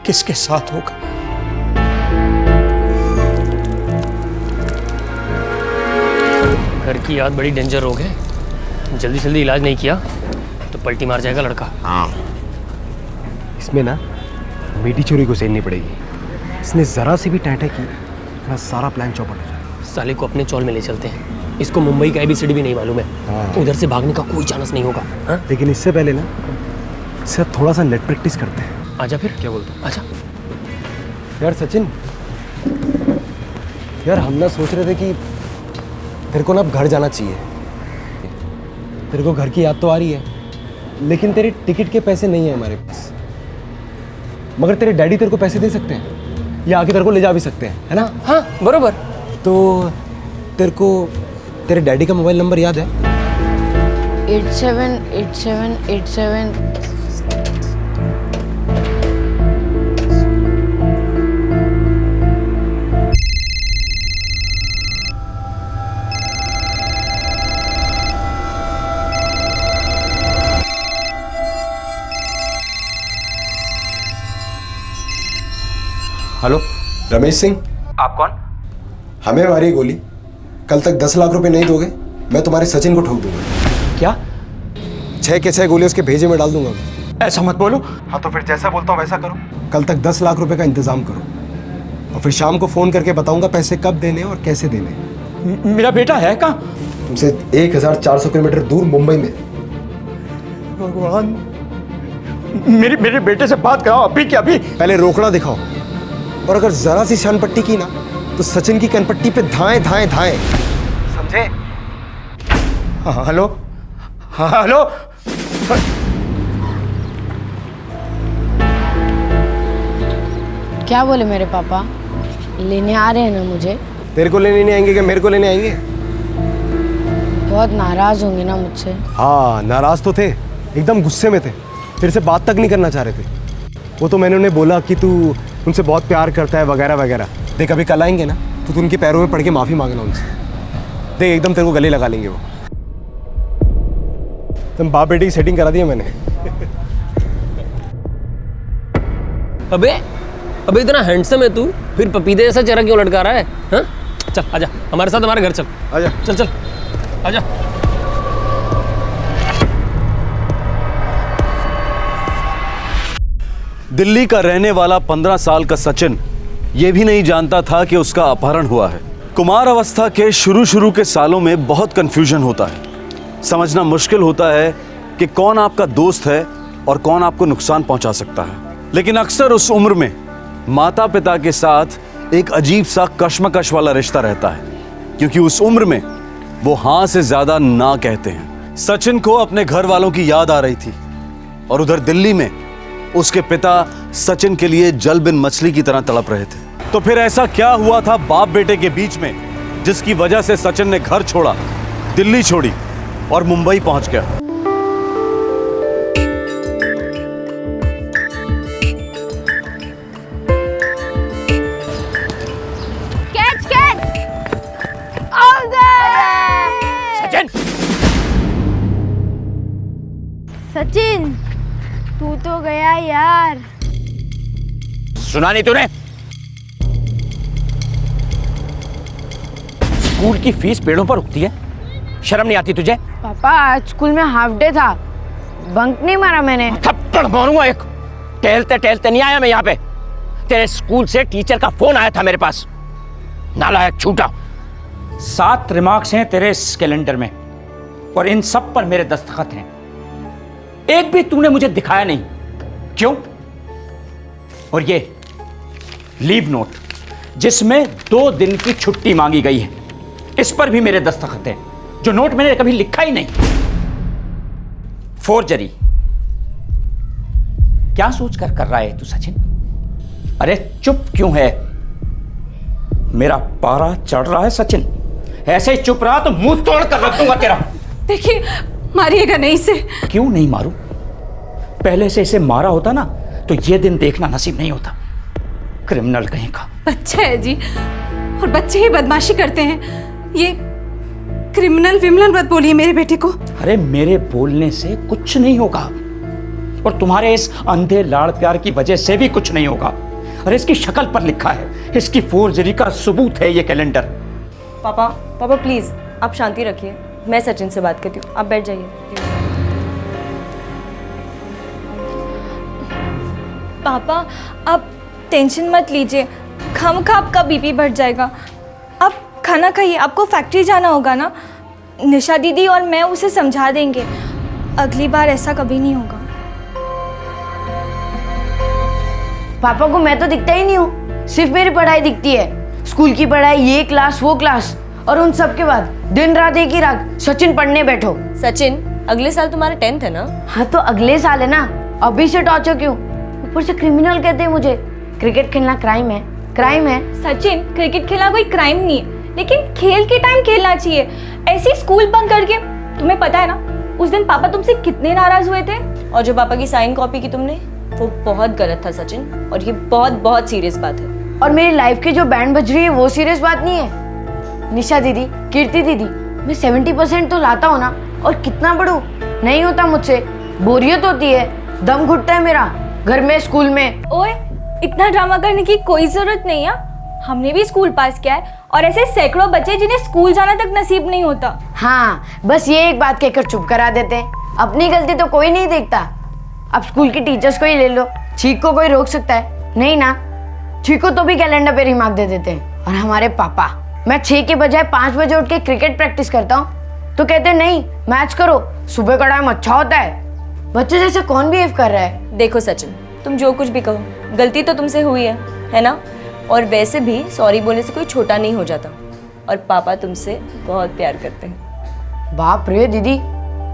किसके साथ होगा। घर की याद बड़ी डेंजर रोग है, जल्दी जल्दी इलाज नहीं किया तो पलटी मार जाएगा लड़का। हाँ, इसमें ना बेटी चोरी को सेलनी पड़ेगी। इसने जरा सी भी टैंटे की, मेरा सारा प्लान चौपट हो जाएगा। साले को अपने चौल में ले चलते हैं, इसको मुंबई का ABCD भी नहीं मालूम है, उधर से भागने का कोई चांस नहीं होगा। हाँ? लेकिन इससे पहले ना इससे थोड़ा सा नेट प्रैक्टिस करते हैं। आजा फिर। क्या बोलते हो? आजा। यार सचिन, यार हम ना सोच रहे थे कि तेरे को ना अब घर जाना चाहिए। तेरे को घर की याद तो आ रही है, लेकिन तेरे टिकट के पैसे नहीं है हमारे पास। मगर तेरे डैडी तेरे को पैसे दे सकते हैं या आके तेरे को ले जा भी सकते हैं, है ना? हाँ बरोबर। तो तेरे को तेरे डैडी का मोबाइल नंबर याद है? 878787। हेलो रमेश सिंह। आप कौन? हमें मारी गोली, कल तक 10 लाख रुपए नहीं दोगे मैं तुम्हारे सचिन को ठोक दूंगा। क्या? 6 के 6 गोली उसके भेजे में डाल दूंगा। ऐसा मत बोलो। हाँ तो फिर जैसा बोलता हूँ वैसा करो। कल तक 10 लाख रुपए का इंतजाम करो और फिर शाम को फोन करके बताऊंगा पैसे कब देने और कैसे देने। मेरा बेटा है कहाँ? तुमसे 1400 किलोमीटर दूर मुंबई में। भगवान, मेरे बेटे से बात कराओ अभी के अभी। पहले रोकना दिखाओ, और अगर जरा सी शान पट्टी की ना तो सचिन की कनपट्टी पे धाएं धाएं धाएं, समझे? हाँ हेलो, हाँ हेलो। क्या बोले मेरे पापा? लेने आ रहे हैं ना मुझे? तेरे को लेने नहीं आएंगे क्या मेरे को लेने आएंगे? बहुत नाराज होंगे ना मुझसे? हाँ नाराज तो थे, एकदम गुस्से में थे, तेरे से बात तक नहीं करना चाह रहे थे। वो तो मैंने उन्हें बोला कि तू उनसे बहुत प्यार करता है वगैरह वगैरह। देख अभी कल आएंगे ना तो तू उनके पैरों में पड़ के माफ़ी मांगना उनसे। देख एकदम तेरे को गले लगा लेंगे वो। तुम बाप बेटे की सेटिंग करा दी है मैंने। अबे इतना हैंडसम है तू, फिर पपीते जैसा चेहरा क्यों लटका रहा है? हाँ? चल आजा हमारे साथ, हमारे घर चल। आजा चल चल आजा। दिल्ली का रहने वाला 15 साल का सचिन यह भी नहीं जानता था कि उसका अपहरण हुआ है। कुमार अवस्था के शुरू के सालों में बहुत कंफ्यूजन होता है, समझना मुश्किल होता है कि कौन आपका दोस्त है और कौन आपको नुकसान पहुंचा सकता है। लेकिन अक्सर उस उम्र में माता पिता के साथ एक अजीब सा कश्मकश वाला रिश्ता रहता है, क्योंकि उस उम्र में वो हाँ से ज्यादा ना कहते हैं। सचिन को अपने घर वालों की याद आ रही थी और उधर दिल्ली में उसके पिता सचिन के लिए जल बिन मछली की तरह तड़प रहे थे। तो फिर ऐसा क्या हुआ था बाप बेटे के बीच में जिसकी वजह से सचिन ने घर छोड़ा, दिल्ली छोड़ी और मुंबई पहुंच गया? Catch catch out Sachin! Sachin तू तो गया यार। सुना नहीं तूने? स्कूल की फीस पेड़ों पर उगती है, शर्म नहीं आती तुझे? पापा आज स्कूल में हाफ डे था, बंक नहीं मारा मैंने। थप्पड़ मारूंगा एक। टहलते टहलते नहीं आया मैं यहाँ पे, तेरे स्कूल से टीचर का फोन आया था मेरे पास। नालायक छूटा। 7 रिमार्क्स हैं तेरे इस कैलेंडर में और इन सब पर मेरे दस्तखत हैं, एक भी तूने मुझे दिखाया नहीं। क्यों? और ये लीव नोट जिसमें 2 दिन की छुट्टी मांगी गई है, इस पर भी मेरे दस्तखत हैं, जो नोट मैंने कभी लिखा ही नहीं। फोर्जरी। क्या सोचकर कर रहा है तू सचिन? अरे चुप क्यों है? मेरा पारा चढ़ रहा है सचिन। ऐसे ही चुप रहा तो मुंह तोड़ कर रख दूंगा तेरा। देखिए, मारिएगा नहीं इसे। क्यों नहीं मारूं? पहले से इसे मारा होता ना तो ये दिन देखना नसीब नहीं होता। क्रिमिनल कहीं का। बच्चा है जी, और बच्चे ही बदमाशी करते हैं। ये क्रिमिनल विमलन मत बोलिए मेरे बेटे को। अरे मेरे बोलने से कुछ नहीं होगा, और तुम्हारे इस अंधे लाड़ प्यार की वजह से भी कुछ नहीं होगा। अरे इसकी शक्ल पर लिखा है, इसकी फोर्जरी का सबूत है ये कैलेंडर। पापा पापा प्लीज आप शांति रखिए, मैं सचिन से बात करती हूँ, आप बैठ जाइए। पापा आप टेंशन मत लीजिए, खामखा आपका बीपी बढ़ जाएगा। आप खाना खाइए, आपको फैक्ट्री जाना होगा ना। निशा दीदी और मैं उसे समझा देंगे, अगली बार ऐसा कभी नहीं होगा। पापा को मैं तो दिखता ही नहीं हूँ, सिर्फ मेरी पढ़ाई दिखती है। स्कूल की पढ़ाई, ये क्लास वो क्लास, और उन सब के बाद दिन रात एक ही रात सचिन पढ़ने बैठो। सचिन अगले साल तुम्हारा 10th है ना? हाँ तो अगले साल है ना, अभी से टॉर्चर क्यों? ऊपर से क्रिमिनल कहते हैं मुझे। क्रिकेट खेलना क्राइम है, क्राइम है। सचिन क्रिकेट खेलना कोई क्राइम नहीं है, लेकिन खेल के टाइम खेलना चाहिए। ऐसे स्कूल बंक करके, तुम्हें पता है ना उस दिन पापा तुमसे कितने नाराज हुए थे। और जो पापा की साइन कॉपी की तुमने, वो बहुत गलत था सचिन, और ये बहुत बहुत सीरियस बात है। और मेरी लाइफ की जो बैंड बज रही है वो सीरियस बात नहीं है। निशा दीदी, कीर्ति दीदी, मैं 70% तो लाता हूँ ना, और कितना बढ़ू, नहीं होता मुझसे। बोरियत होती है, दम घुटता है मेरा, घर में स्कूल में। ओए इतना ड्रामा करने की कोई जरूरत नहीं है, हमने भी स्कूल पास किया है, और ऐसे सैकड़ों बच्चे जिन्हें स्कूल जाना तक नसीब नहीं होता। हाँ बस ये एक बात कहकर चुप करा देते हैं, अपनी गलती तो कोई नहीं देखता। अब स्कूल की टीचर्स को ही ले लो, छींक को कोई रोक सकता है? नहीं ना, छींक को तो भी कैलेंडर पे रिमार्क दे देते हैं। और हमारे पापा, मैं 6 के बजाय 5 बजे उठ के क्रिकेट प्रैक्टिस करता हूँ तो कहते नहीं मैच करो, सुबह का टाइम अच्छा होता है। बच्चे जैसे कौन बिहेव कर रहा है? देखो सचिन, तुम जो कुछ भी कहो, गलती तो तुमसे हुई है ना? और वैसे भी सॉरी बोलने से कोई छोटा नहीं हो जाता, और पापा तुमसे बहुत प्यार करते हैं। बाप रे दीदी,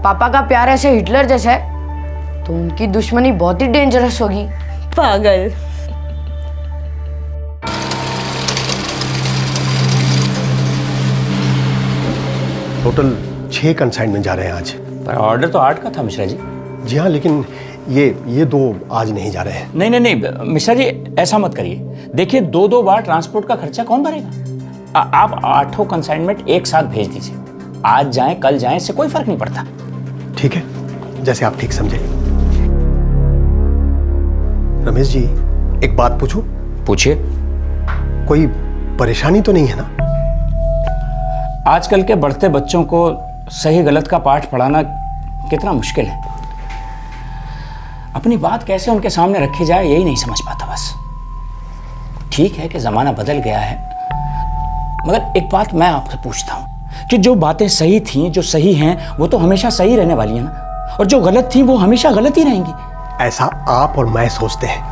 पापा का प्यार ऐसे हिटलर जैसा है तो उनकी दुश्मनी बहुत ही डेंजरस होगी। पागल। टोटल 6 कंसाइनमेंट जा रहे हैं आज। पर ऑर्डर तो 8 का था मिश्रा जी। जी हाँ, लेकिन ये 2 आज नहीं जा रहे हैं। नहीं मिश्रा जी, ऐसा मत करिए। देखिए 2-2 बार ट्रांसपोर्ट का खर्चा कौन भरेगा? आप 8 कंसाइनमेंट एक साथ भेज दीजिए, आज जाएं कल जाएं, इससे कोई फर्क नहीं पड़ता। ठीक है, जैसे आप ठीक समझे। रमेश जी, एक बात पूछूं? पूछिए। कोई परेशानी तो नहीं है ना? आजकल के बढ़ते बच्चों को सही गलत का पाठ पढ़ाना कितना मुश्किल है। अपनी बात कैसे उनके सामने रखी जाए यही नहीं समझ पाता बस। ठीक है कि जमाना बदल गया है, मगर एक बात मैं आपसे पूछता हूं कि जो बातें सही थी, जो सही हैं, वो तो हमेशा सही रहने वाली है ना, और जो गलत थी वो हमेशा गलत ही रहेंगी। ऐसा आप और मैं सोचते हैं,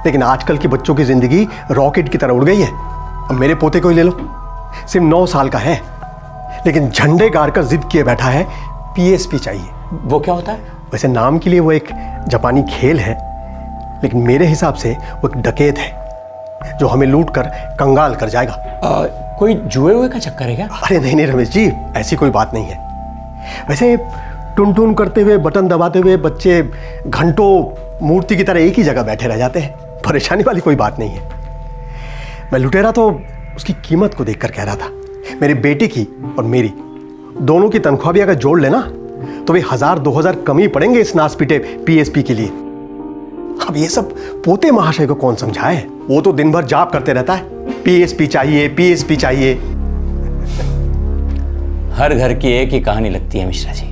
लेकिन आजकल के बच्चों की जिंदगी रॉकेट की तरह उड़ गई है। अब मेरे पोते को ही ले लो, सिर्फ 9 साल का है, लेकिन झंडे गाड़ कर जिद किए बैठा है PSP चाहिए। वो क्या होता है? वैसे नाम के लिए वो एक जापानी खेल है, लेकिन मेरे हिसाब से वो एक डकैत है जो हमें लूट कर कंगाल कर जाएगा। कोई जुए हुए का चक्कर है क्या? अरे नहीं रमेश जी, ऐसी कोई बात नहीं है। वैसे टुन टुन करते हुए, बटन दबाते हुए बच्चे घंटों मूर्ति की तरह एक ही जगह बैठे रह जाते हैं, परेशानी वाली कोई बात नहीं है। मैं लुटेरा तो उसकी कीमत को देखकर कह रहा था। मेरे बेटे की और मेरी दोनों की तनख्वाह भी अगर जोड़ लेना तो वे 1000-2000 कम ही पड़ेंगे इस नासपीटे PSP के लिए। अब ये सब पोते महाशय को कौन समझाए? वो तो दिन भर जाप करते रहता है, PSP चाहिए, PSP चाहिए। हर घर की एक ही कहानी लगती है मिश्रा जी।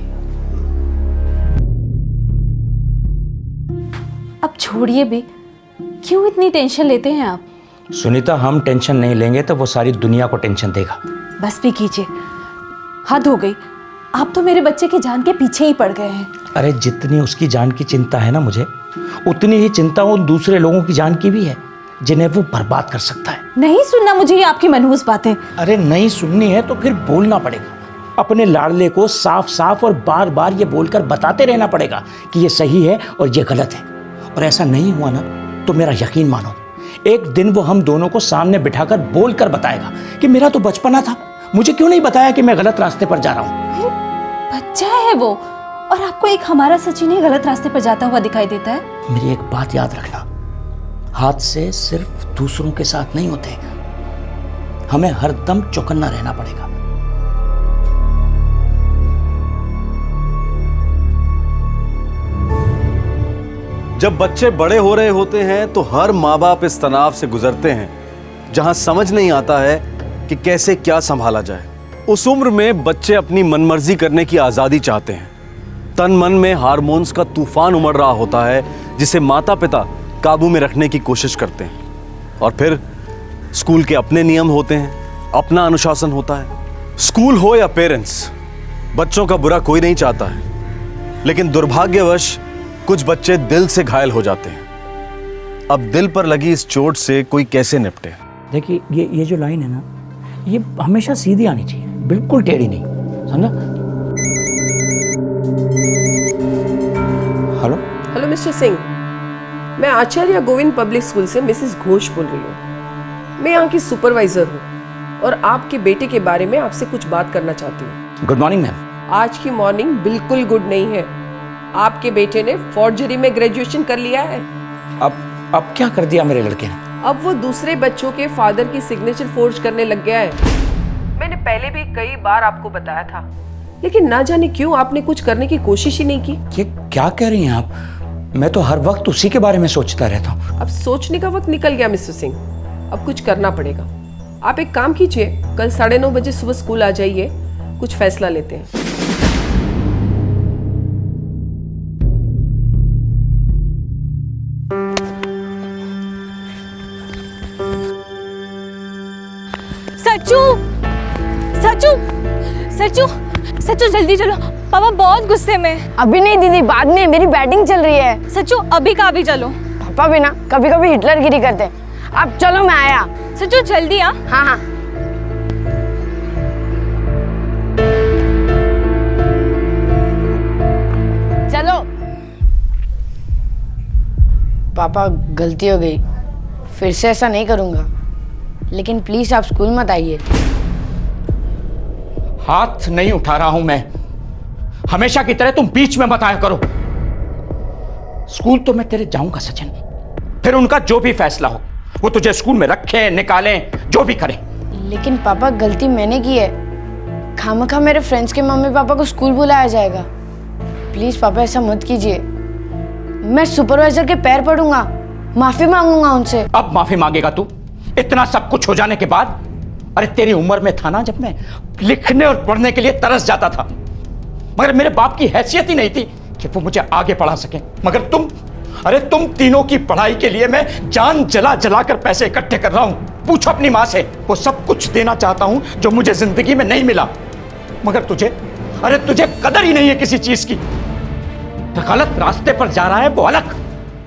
अब छोड़िए भी, क्यों इतनी टेंशन लेते हैं आप? सुनीता, हम टेंशन नहीं लेंगे तो वो सारी दुनिया को टेंशन देगा। बस भी कीजिए, हद हो गई। आप तो मेरे बच्चे की जान के पीछे ही पड़ गए हैं। अरे जितनी उसकी जान की चिंता है ना मुझे, उतनी ही चिंता उन दूसरे लोगों की जान की भी है जिन्हें वो बर्बाद कर सकता है। नहीं सुनना मुझे ये आपकी मनहूस बातें। अरे नहीं सुननी है तो फिर बोलना पड़ेगा। अपने लाडले को साफ साफ और बार बार ये बोलकर बताते रहना पड़ेगा कि ये सही है और ये गलत है। और ऐसा नहीं हुआ ना तो मेरा यकीन मानो, एक दिन वो हम दोनों को सामने बिठाकर बोलकर बताएगा कि मेरा तो बचपना था, मुझे क्यों नहीं बताया कि मैं गलत रास्ते पर जा रहा हूँ? बच्चा है वो, और आपको एक हमारा सचिन ही गलत रास्ते पर जाता हुआ दिखाई देता है। मेरी एक बात याद रखना, हादसे सिर्फ दूसरों के साथ नहीं होते, हमें हरदम चौकन्ना रहना पड़ेगा। जब बच्चे बड़े हो रहे होते हैं तो हर माँ बाप इस तनाव से गुजरते हैं जहां समझ नहीं आता है कि कैसे क्या संभाला जाए। उस उम्र में बच्चे अपनी मनमर्जी करने की आजादी चाहते हैं। तन मन में हार्मोन्स का तूफान उमड़ रहा होता है जिसे माता पिता काबू में रखने की कोशिश करते हैं। और फिर स्कूल के अपने नियम होते हैं, अपना अनुशासन होता है। स्कूल हो या पेरेंट्स, बच्चों का बुरा कोई नहीं चाहता है, लेकिन दुर्भाग्यवश कुछ बच्चे दिल से घायल हो जाते हैं। अब दिल पर लगी इस चोट से कोई कैसे निपटे? देखिए, ये जो लाइन है ना, ये हमेशा सीधी आनी चाहिए, बिल्कुल टेढ़ी नहीं, समझा? हेलो हेलो मिस्टर सिंह, मैं आचार्य गोविंद पब्लिक स्कूल से मिसेस घोष बोल रही हूँ। मैं यहाँ की सुपरवाइजर हूँ और आपके बेटे के बारे में आपसे कुछ बात करना चाहती हूँ। Good morning ma'am. आज की मॉर्निंग बिल्कुल गुड नहीं है। आपके बेटे ने फॉर्जरी में ग्रेजुएशन कर लिया है। अब क्या कर दिया मेरे लड़के ने? अब वो दूसरे बच्चों के फादर की सिग्नेचर फोर्ज करने लग गया है। मैंने पहले भी कई बार आपको बताया था, लेकिन ना जाने क्यों आपने कुछ करने की कोशिश ही नहीं की। ये क्या कह रही हैं आप? मैं तो हर वक्त उसी के बारे में सोचता रहता हूँ। अब सोचने का वक्त निकल गया मिस्टर सिंह, अब कुछ करना पड़ेगा। आप एक काम कीजिए, कल 9:30 बजे सुबह स्कूल आ जाइए, कुछ फैसला लेते हैं। सच्चू सच्चू सच्चू सच्चू जल्दी चलो, पापा बहुत गुस्से में। अभी नहीं दीदी, बाद में, मेरी बैटिंग चल रही है। सच्चू अभी का अभी चलो। पापा भी ना कभी कभी हिटलर गिरी करते हैं। अब चलो, मैं आया। सच्चू जल्दी आ। हाँ हाँ। चलो। पापा गलती हो गई, फिर से ऐसा नहीं करूंगा, लेकिन प्लीज आप स्कूल मत आइए। हाथ नहीं उठा रहा हूं मैं, हमेशा की तरह तुम बीच में मत आया करो। स्कूल तो मैं तेरे जाऊंगा सचिन, फिर उनका जो भी फैसला हो, वो तुझे स्कूल में रखें निकालें, जो भी करें। लेकिन पापा गलती मैंने की है, खामखा मेरे फ्रेंड्स के मम्मी पापा को स्कूल बुलाया जाएगा। प्लीज पापा ऐसा मत कीजिए, मैं सुपरवाइजर के पैर पड़ूंगा, माफी मांगूंगा उनसे। अब माफी मांगेगा तू? इतना सब कुछ हो जाने के बाद? अरे तेरी उम्र में था ना जब मैं लिखने और पढ़ने के लिए तरस जाता था, मगर मेरे बाप की हैसियत ही नहीं थी कि वो मुझे आगे पढ़ा सके। मगर तुम तीनों की पढ़ाई के लिए मैं जान जला जला कर पैसे इकट्ठे कर रहा हूं। पूछो अपनी मां से, वो सब कुछ देना चाहता हूं जो मुझे जिंदगी में नहीं मिला, मगर तुझे कदर ही नहीं है किसी चीज की। गलत रास्ते पर जा रहा है वो अलग।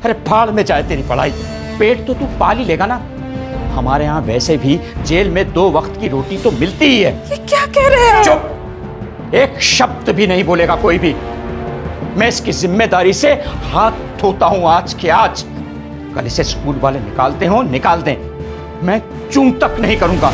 अरे फाड़ में जाए तेरी पढ़ाई, पेट तो तू पाल ही लेगा ना। हमारे यहाँ वैसे भी जेल में 2 वक्त की रोटी तो मिलती ही है। ये क्या कह रहे हैं? चुप, एक शब्द भी नहीं बोलेगा कोई भी। मैं इसकी जिम्मेदारी से हाथ धोता हूं आज के आज। कल इसे स्कूल वाले निकालते हो निकाल दें, मैं चूं तक नहीं करूंगा।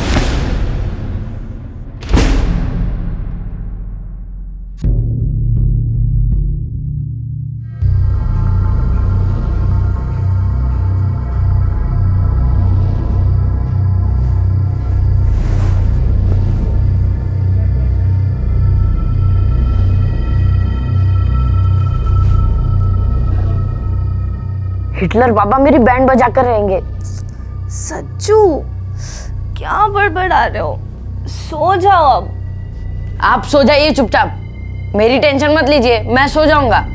हिटलर बाबा मेरी बैंड बजा कर रहेंगे। सच्चू क्या बड़बड़ा रहे हो? सो जाओ अब। आप सो जाइए चुपचाप, मेरी टेंशन मत लीजिए, मैं सो जाऊंगा।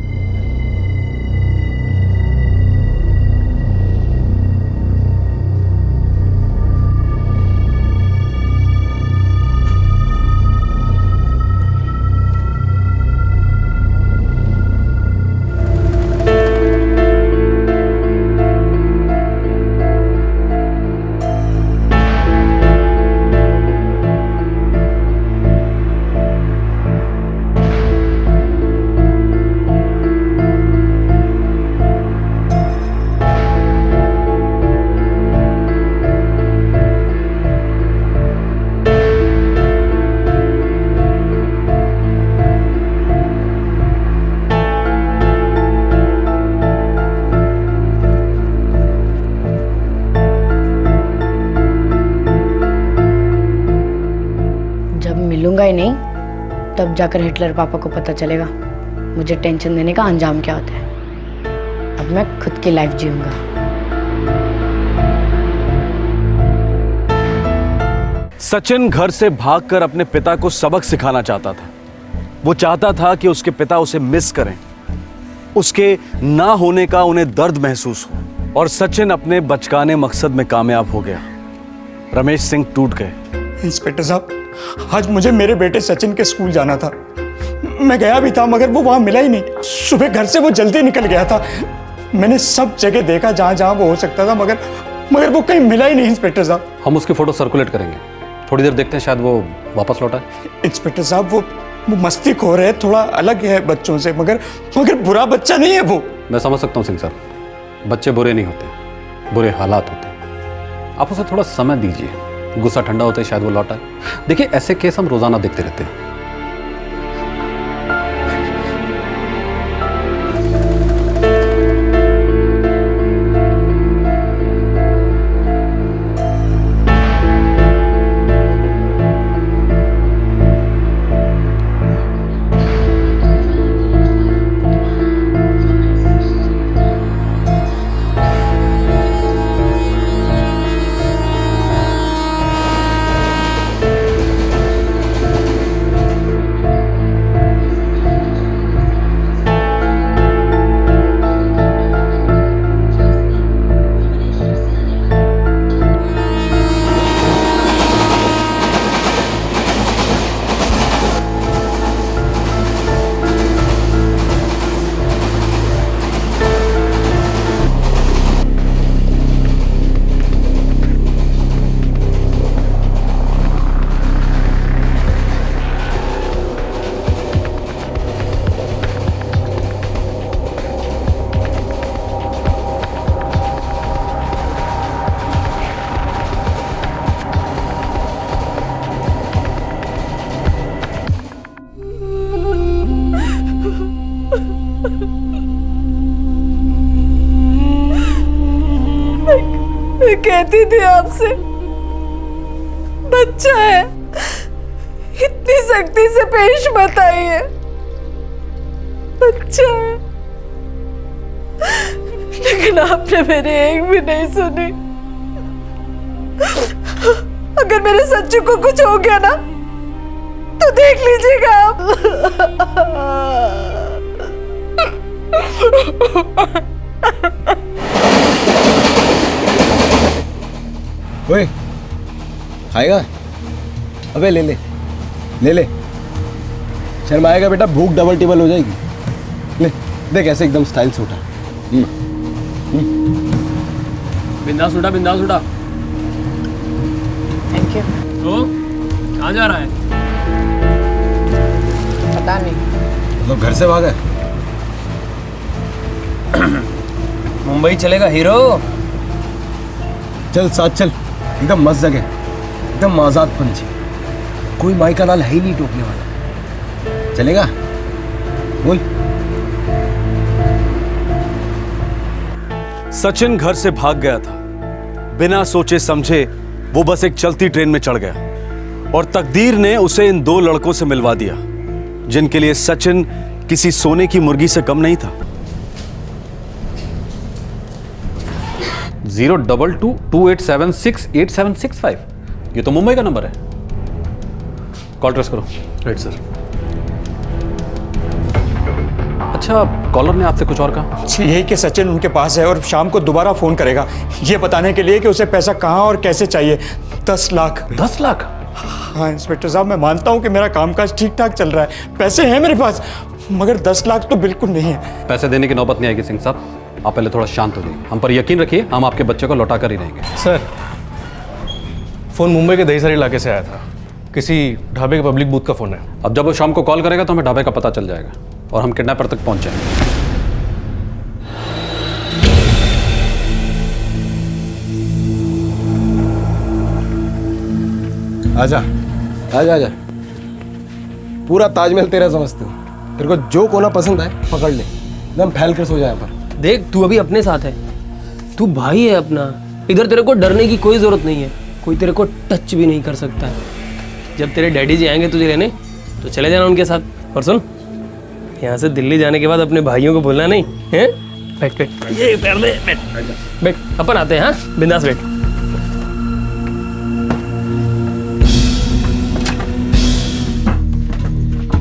नहीं, तब जाकर हिटलर पापा को पता चलेगा मुझे टेंशन देने का अंजाम क्या होता है। अब मैं खुद की लाइफ जीऊंगा। सचिन घर से भागकर अपने पिता को सबक सिखाना चाहता था। वो चाहता था कि उसके पिता उसे मिस करें, उसके ना होने का उन्हें दर्द महसूस हो, और सचिन अपने बचकाने मकसद में कामयाब हो गया। रमेश सिंह टूट गए। इंस्पेक्टर साहब, आज मुझे मेरे बेटे सचिन के स्कूल जाना था। मैं गया भी था मगर वो वहां मिला ही नहीं। सुबह घर से वो जल्दी निकल गया था। मैंने सब जगह देखा जहां जहां वो हो सकता था, मगर वो कहीं मिला ही नहीं। इंस्पेक्टर साहब, हम उसकी फोटो सर्कुलेट करेंगे, थोड़ी देर देखते हैं, शायद वो वापस लौटा है। इंस्पेक्टर साहब, वो मस्तीखोर है, थोड़ा अलग है बच्चों से, मगर बुरा बच्चा नहीं है वो। मैं समझ सकता हूँ सिंह सर, बच्चे बुरे नहीं होते, बुरे हालात होते हैं। आप उसे थोड़ा समय दीजिए, गुस्सा ठंडा होता है, शायद वो लौटा है। देखिए, ऐसे केस हम रोजाना देखते रहते हैं। मैं कहती थी आपसे, बच्चा है, इतनी सख्ती से पेश मत आइए, बच्चा है। लेकिन आपने मेरी एक भी नहीं सुनी। अगर मेरे सच्चू को कुछ हो गया ना, तो देख लीजिएगा आप। ओए, खाएगा? अबे ले ले ले ले, शर्माएगा बेटा, भूख डबल टेबल हो जाएगी। ले देख, ऐसे एकदम स्टाइल से उठा। बिंदास उठा, बिंदास उठा। Thank you. तो कहाँ जा रहा है? पता नहीं। मतलब घर से भागा? मुंबई चलेगा हीरो। चल साथ चल, एकदम मस्त जगह, एकदम आजाद पंछी, कोई माई का लाल है ही नहीं टोकने वाला। चलेगा? बोल। सचिन घर से भाग गया था। बिना सोचे समझे वो बस एक चलती ट्रेन में चढ़ गया, और तकदीर ने उसे इन दो लड़कों से मिलवा दिया, जिनके लिए सचिन किसी सोने की मुर्गी से कम नहीं था। 02228768765, ये तो मुंबई का नंबर है। कॉल ट्रेस करो। Right sir. अच्छा, कॉलर ने आपसे कुछ और कहा? यही कि सचिन उनके पास है और शाम को दोबारा फोन करेगा, ये बताने के लिए कि उसे पैसा कहाँ और कैसे चाहिए। 10 लाख। 10 लाख? हाँ इंस्पेक्टर साहब, मैं मानता हूँ कि मेरा कामकाज ठीक ठाक चल रहा है, पैसे हैं मेरे पास, मगर 10 लाख तो बिल्कुल नहीं है। पैसे देने की नौबत नहीं आएगी सिंह साहब, आप पहले थोड़ा शांत हो जाइए। हम पर यकीन रखिए, हम आपके बच्चे को लौटा कर ही रहेंगे। सर, फोन मुंबई के दहीसर इलाके से आया था, किसी ढाबे के पब्लिक बूथ का फोन है। अब जब वो शाम को कॉल करेगा तो हमें ढाबे का पता चल जाएगा और हम किडनैपर तक पहुंच जाएंगे। आजा आजा आजा, पूरा ताजमहल तेरा समझते हो। तेरे को जो कोना पसंद है पकड़ ले, एकदम फैल कर सो जाए पर। देख, तू अभी अपने साथ है, तू भाई है अपना। इधर तेरे को डरने की कोई जरूरत नहीं है, कोई तेरे को टच भी नहीं कर सकता है। जब तेरे डैडी जी आएंगे तुझे लेने, तो चले जाना उनके साथ। और सुन, यहाँ से दिल्ली जाने के बाद अपने भाइयों को भूलना नहीं है। बैठ बैठ, ये पैर दे, बैठ बैठ, अपन आते हैं। हाँ, बिंदास बैठ।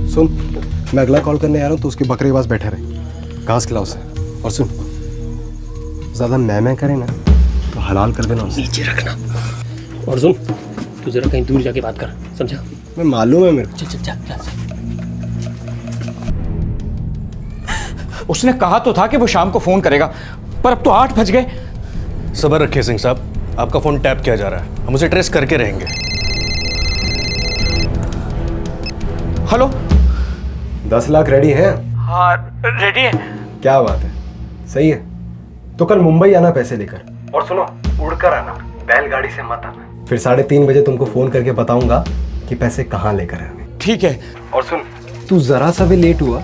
सुन, मैं अगला कॉल करने आ रहा हूँ तो उसके बकरे के पास बैठे रहे, घास खिलाओ उसे। और सुन, ज़्यादा मैं करे ना तो हलाल कर देना उसे। नीचे रखना। और सुन, तू जरा कहीं दूर जाके बात कर, समझा? मैं मालूम है मेरे को। चल चल चल। उसने कहा तो था कि वो शाम को फोन करेगा, पर अब तो 8 बज गए। सब्र रखिए सिंह साहब, आपका फोन टैप किया जा रहा है, हम उसे ट्रेस करके रहेंगे। हेलो, 10 लाख रेडी है? हाँ रेडी है। क्या बात है, सही है। तो कल मुंबई आना पैसे लेकर, और सुनो, उड़कर आना, बैलगाड़ी से मत आना। फिर 3:30 बजे तुमको फोन करके बताऊंगा कि पैसे कहाँ लेकर आने। ठीक है। और सुन, तू जरा सा भी लेट हुआ,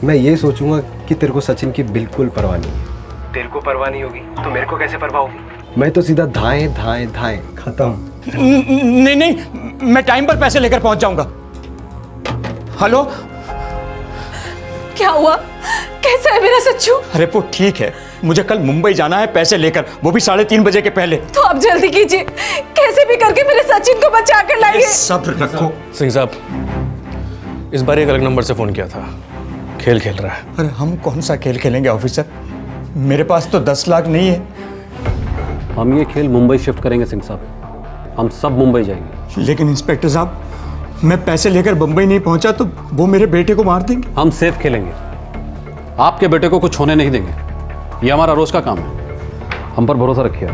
मैं ये सोचूंगा कि तेरे को सचिन की बिल्कुल परवाह नहीं है। तेरे को परवाह नहीं होगी तो मेरे को कैसे परवाह होगी? मैं तो सीधा धाए धाए धाए खत्म। नहीं नहीं, मैं टाइम पर पैसे लेकर पहुंच जाऊंगा। हेलो, क्या हुआ? कैसा है मेरा सच्चू? अरे वो ठीक है, मुझे कल मुंबई जाना है पैसे लेकर, वो भी 3:30 बजे के पहले। तो आप जल्दी कीजिए, कैसे भी करके मेरे सचिन को बचा कर लाइए। सब्र रखो। सिंह साहब, इस बार एक अलग नंबर से फोन किया था, खेल खेल रहा है। अरे हम कौन सा खेल खेलेंगे ऑफिसर, मेरे पास तो 10 लाख नहीं है। हम ये खेल मुंबई शिफ्ट करेंगे सिंह साहब, हम सब मुंबई जाएंगे। लेकिन इंस्पेक्टर साहब, मैं पैसे लेकर बंबई नहीं पहुंचा तो वो मेरे बेटे को मार देंगे। हम सेफ खेलेंगे, आपके बेटे को कुछ होने नहीं देंगे, ये हमारा रोज का काम है, हम पर भरोसा रखिए।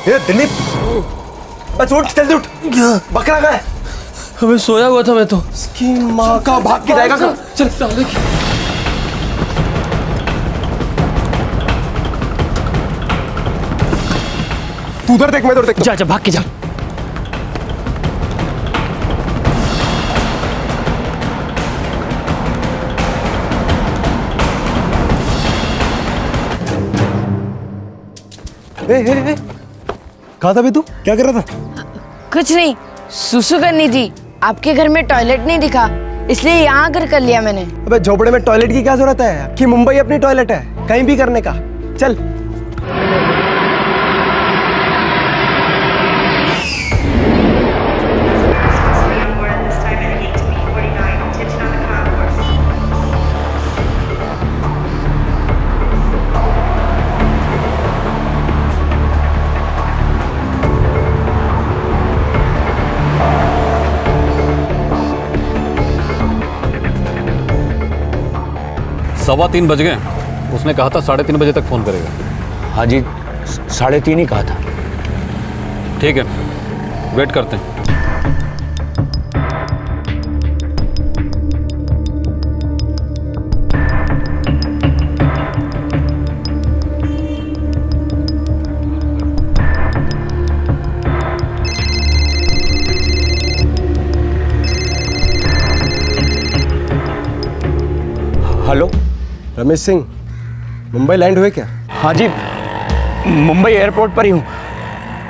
ये दिलीप, बस उठ, जल्दी उठ। बकरा कहाँ है? अबे सोया हुआ था मैं तो। इसकी माँ का, भाग के जाएगा कहाँ? चल साले की। तू उधर देख, मैं उधर देख। जा जा, भाग के जा। ए, कहाँ था बे तू? क्या कर रहा था? कुछ नहीं, सुसु करनी थी। आपके घर में टॉयलेट नहीं दिखा, इसलिए यहाँ आकर कर लिया मैंने। अबे झोपड़े में टॉयलेट की क्या जरूरत है कि मुंबई अपनी टॉयलेट है, कहीं भी करने का। चल। सवा 3 बज गए, उसने कहा था 3:30 बजे तक फोन करेगा। हाँ जी, 3:30 ही कहा था। ठीक है, वेट करते हैं। हेलो, रमेश सिंह, मुंबई लैंड हुए क्या? हाँ जी, मुंबई एयरपोर्ट पर ही हूँ,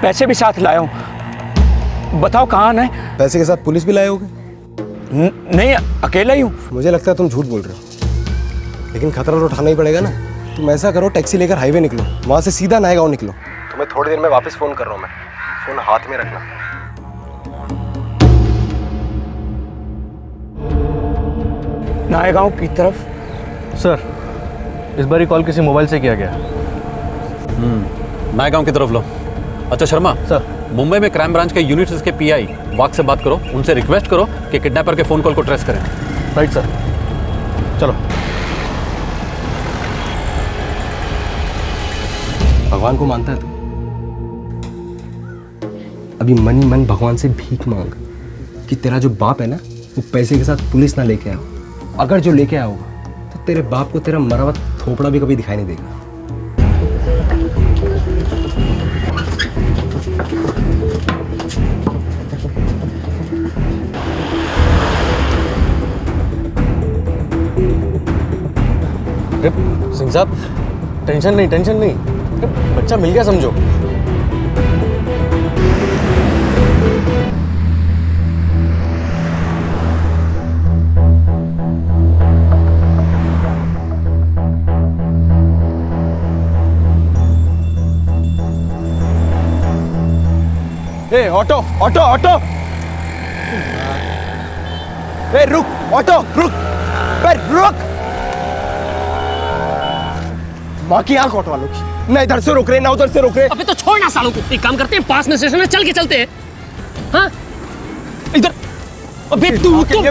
पैसे भी साथ लाया हूँ। बताओ कहाँ आना है? पैसे के साथ पुलिस भी लाए होगे? नहीं, अकेला ही हूँ। मुझे लगता है तुम झूठ बोल रहे हो, लेकिन खतरा तो उठाना ही पड़ेगा ना। तुम ऐसा करो, टैक्सी लेकर हाईवे निकलो, वहाँ से सीधा नायगांव निकलो। तुम्हें थोड़ी देर में वापस फोन कर रहा हूँ मैं, फोन हाथ में रखना। नायगांव की तरफ। सर, इस बार कॉल किसी मोबाइल से किया गया। नायगांव की तरफ लो। अच्छा शर्मा सर, मुंबई में क्राइम ब्रांच के यूनिट्स के पीआई वाक से बात करो, उनसे रिक्वेस्ट करो कि किडनैपर के फोन कॉल को ट्रेस करें। राइट सर, चलो। भगवान को मानता है तू? अभी मन ही मन भगवान से भीख मांग कि तेरा जो बाप है ना, वो पैसे के साथ पुलिस ना लेके आओ। अगर जो लेके आओ तो तेरे बाप को तेरा मरा हुआ थोपड़ा भी कभी दिखाई नहीं देगा। सिंह साहब, टेंशन नहीं, बच्चा मिल गया समझो। ए ऑटो ऑटो ऑटो, ए रुक, ऑटो रुक, रुक। माँ की आंख ऑटो वालों की, ना इधर से रोक रहे ना उधर से रोक रहे। अबे तो छोड़ ना सालों को, एक काम करते हैं, पास में स्टेशन है, चल के चलते हैं। हाँ इधर। अबे तू तो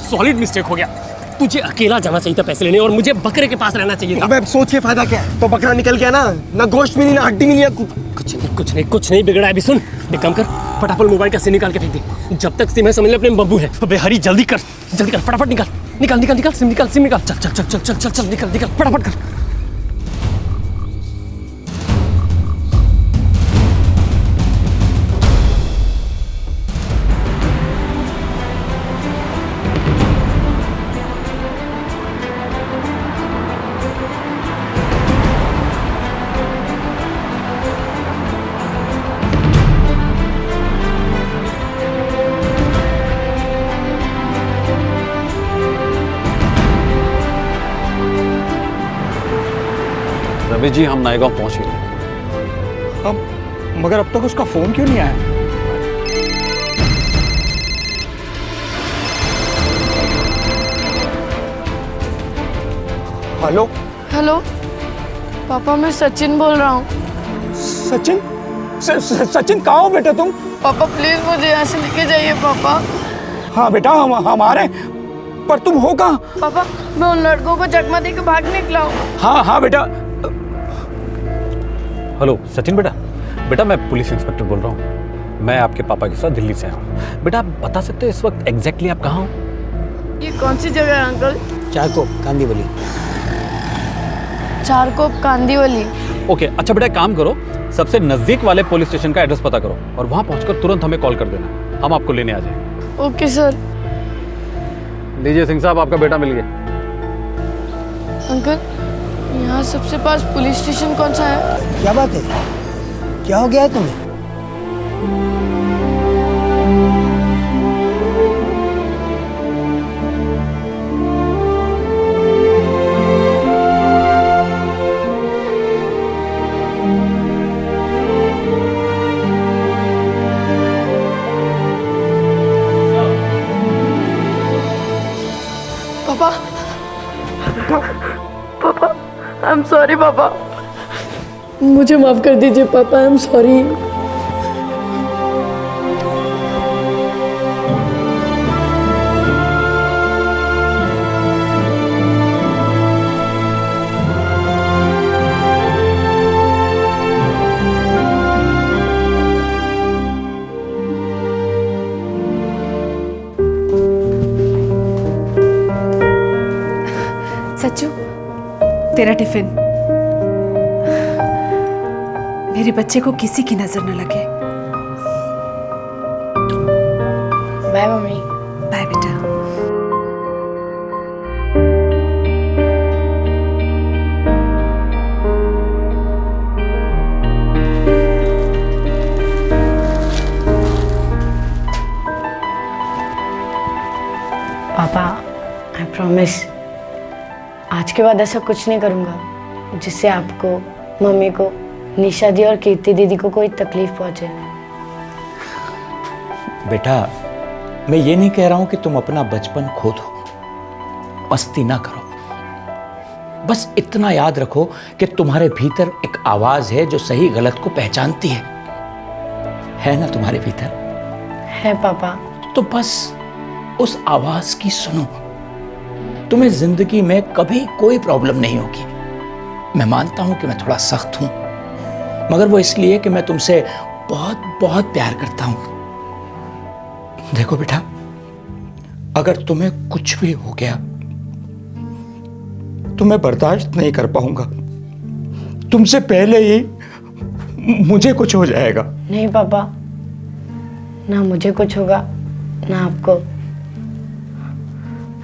सॉलिड मिस्टेक हो गया। तुझे अकेला जाना चाहिए था पैसे लेने, और मुझे बकरे के पास रहना चाहिए था। अबे सोच के फायदा क्या है? तो बकरा निकल गया ना गोश्त मिली ना हड्डी मिली। कुछ नहीं बिगड़ा है। अभी सुन, एक काम कर, फटाफट मोबाइल का सिम निकाल के फेंक दे। जब तक सिम है समझ ले अपने बब्बू है। अबे हरी जल्दी कर, फटाफट निकाल सिम निकाल। चल निकल फटाफट कर। रवि जी, हम नायगांव पहुंच गए। अब मगर अब तक उसका फोन क्यों नहीं आया? हेलो हेलो पापा, मैं सचिन बोल रहा हूँ। सचिन? सचिन कहाँ हो बेटा तुम? पापा प्लीज मुझे यहाँ से लेके जाइए पापा। हाँ बेटा, हम आ रहे हैं, पर तुम हो कहाँ? पापा मैं उन लड़कों को चकमा दे के भाग निकला हूँ। हाँ बेटा। हेलो सचिन बेटा, मैं पुलिस इंस्पेक्टर बोल रहा हूँ। मैं आपके पापा के साथ दिल्ली से आया हूँ। बेटा, आप बता सकते हैं इस वक्त एग्जैक्टली आप कहाँ हो? ये कौन सी जगह है अंकल? चारकोप कांदीवली। चारकोप कांदीवली। ओके, अच्छा बेटा, एक काम करो, सबसे नजदीक वाले पुलिस स्टेशन का एड्रेस पता करो और वहां पहुंचकर तुरंत हमें कॉल कर देना, हम आपको लेने आ जाएंगे। Okay sir. लीजिए सिंह साहब, आपका बेटा मिल गया। अंकल, यहाँ सबसे पास पुलिस स्टेशन कौन सा है? क्या बात है, क्या हो गया है तुम्हें? पापा आई एम सॉरी पापा, मुझे माफ कर दीजिए पापा, आई एम सॉरी। सच्चू, तेरा टिफिन। मेरे बच्चे को किसी की नजर न लगे। Bye mummy. बाय बेटा। पापा आई प्रॉमिस आज के बाद ऐसा कुछ नहीं करूँगा जिससे आपको, मम्मी को, निशा दी और कीर्ति दीदी को कोई तकलीफ पहुँचे। बेटा, मैं ये नहीं कह रहा हूं कि तुम अपना बचपन खो दो, मस्ती ना करो। बस इतना याद रखो कि तुम्हारे भीतर एक आवाज है जो सही गलत को पहचानती है ना तुम्हारे भीतर? है पापा। तो बस उस आवाज की सुनो, तुम्हें जिंदगी में कभी कोई प्रॉब्लम नहीं होगी। मैं मानता हूं कि मैं थोड़ा सख्त हूं, मगर वो इसलिए कि मैं तुमसे बहुत बहुत प्यार करता हूं। देखो बेटा, अगर तुम्हें कुछ भी हो गया तो मैं बर्दाश्त नहीं कर पाऊंगा। तुमसे पहले ही मुझे कुछ हो जाएगा। नहीं पापा, ना मुझे कुछ होगा ना आपको।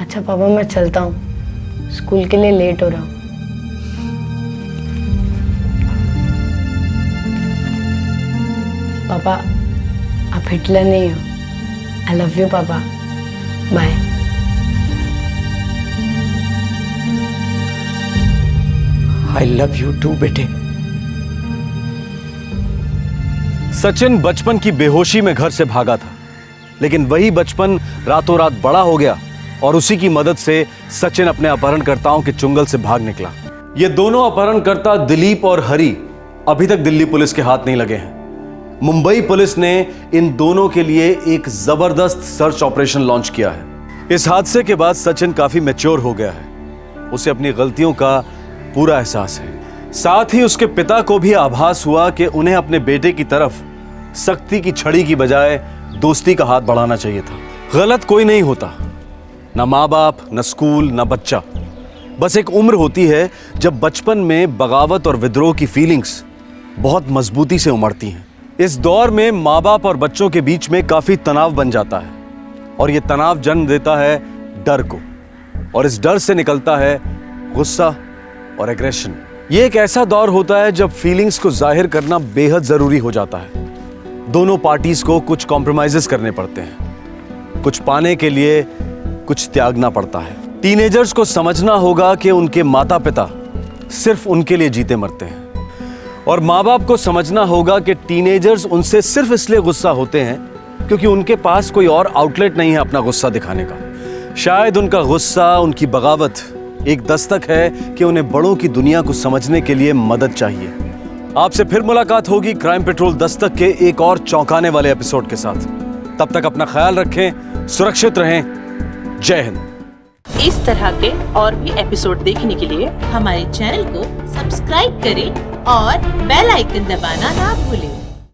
अच्छा पापा, मैं चलता हूँ, स्कूल के लिए लेट हो रहा हूँ। पापा, आप हिटलर नहीं हो। I love you papa. Bye. I love you too बेटे। सचिन बचपन की बेहोशी में घर से भागा था, लेकिन वही बचपन रातों रात बड़ा हो गया और उसी की मदद से सचिन अपने अपहरणकर्ताओं के चुंगल से भाग निकला। ये दोनों अपहरणकर्ता दिलीप और हरी अभी तक दिल्ली पुलिस के हाथ नहीं लगे हैं। मुंबई पुलिस ने इन दोनों के लिए एक जबरदस्त सर्च ऑपरेशन लॉन्च किया है। इस हादसे के बाद सचिन काफी मैच्योर हो गया है। उसे अपनी गलतियों का पूरा एहसास है। साथ ही उसके पिता को भी आभास हुआ कि उन्हें अपने बेटे की तरफ सख्ती की छड़ी की बजाय दोस्ती का हाथ बढ़ाना चाहिए था। गलत कोई नहीं होता, ना माँ बाप, ना स्कूल, ना बच्चा। बस एक उम्र होती है जब बचपन में बगावत और विद्रोह की फीलिंग्स बहुत मजबूती से उमड़ती हैं। इस दौर में माँ बाप और बच्चों के बीच में काफी तनाव बन जाता है और यह तनाव जन्म देता है डर को, और इस डर से निकलता है गुस्सा और एग्रेशन। ये एक ऐसा दौर होता है जब फीलिंग्स को जाहिर करना बेहद जरूरी हो जाता है। दोनों पार्टीज को कुछ कॉम्प्रोमाइजेस करने पड़ते हैं, कुछ पाने के लिए कुछ त्यागना पड़ता है। टीनेजर्स को समझना होगा कि उनके माता पिता सिर्फ उनके लिए जीते मरते हैं, और माँ बाप को समझना होगा कि टीनेजर्स उनसे सिर्फ इसलिए गुस्सा होते हैं क्योंकि उनके पास कोई और आउटलेट नहीं है अपना गुस्सा दिखाने का। शायद उनका गुस्सा, उनकी बगावत एक दस्तक है कि उन्हें बड़ों की दुनिया को समझने के लिए मदद चाहिए। आपसे फिर मुलाकात होगी क्राइम पेट्रोल दस्तक के एक और चौंकाने वाले एपिसोड के साथ। तब तक अपना ख्याल रखें, सुरक्षित रहें। जय हिंद। इस तरह के और भी एपिसोड देखने के लिए हमारे चैनल को सब्सक्राइब करें और बेल आइकन दबाना ना भूलें।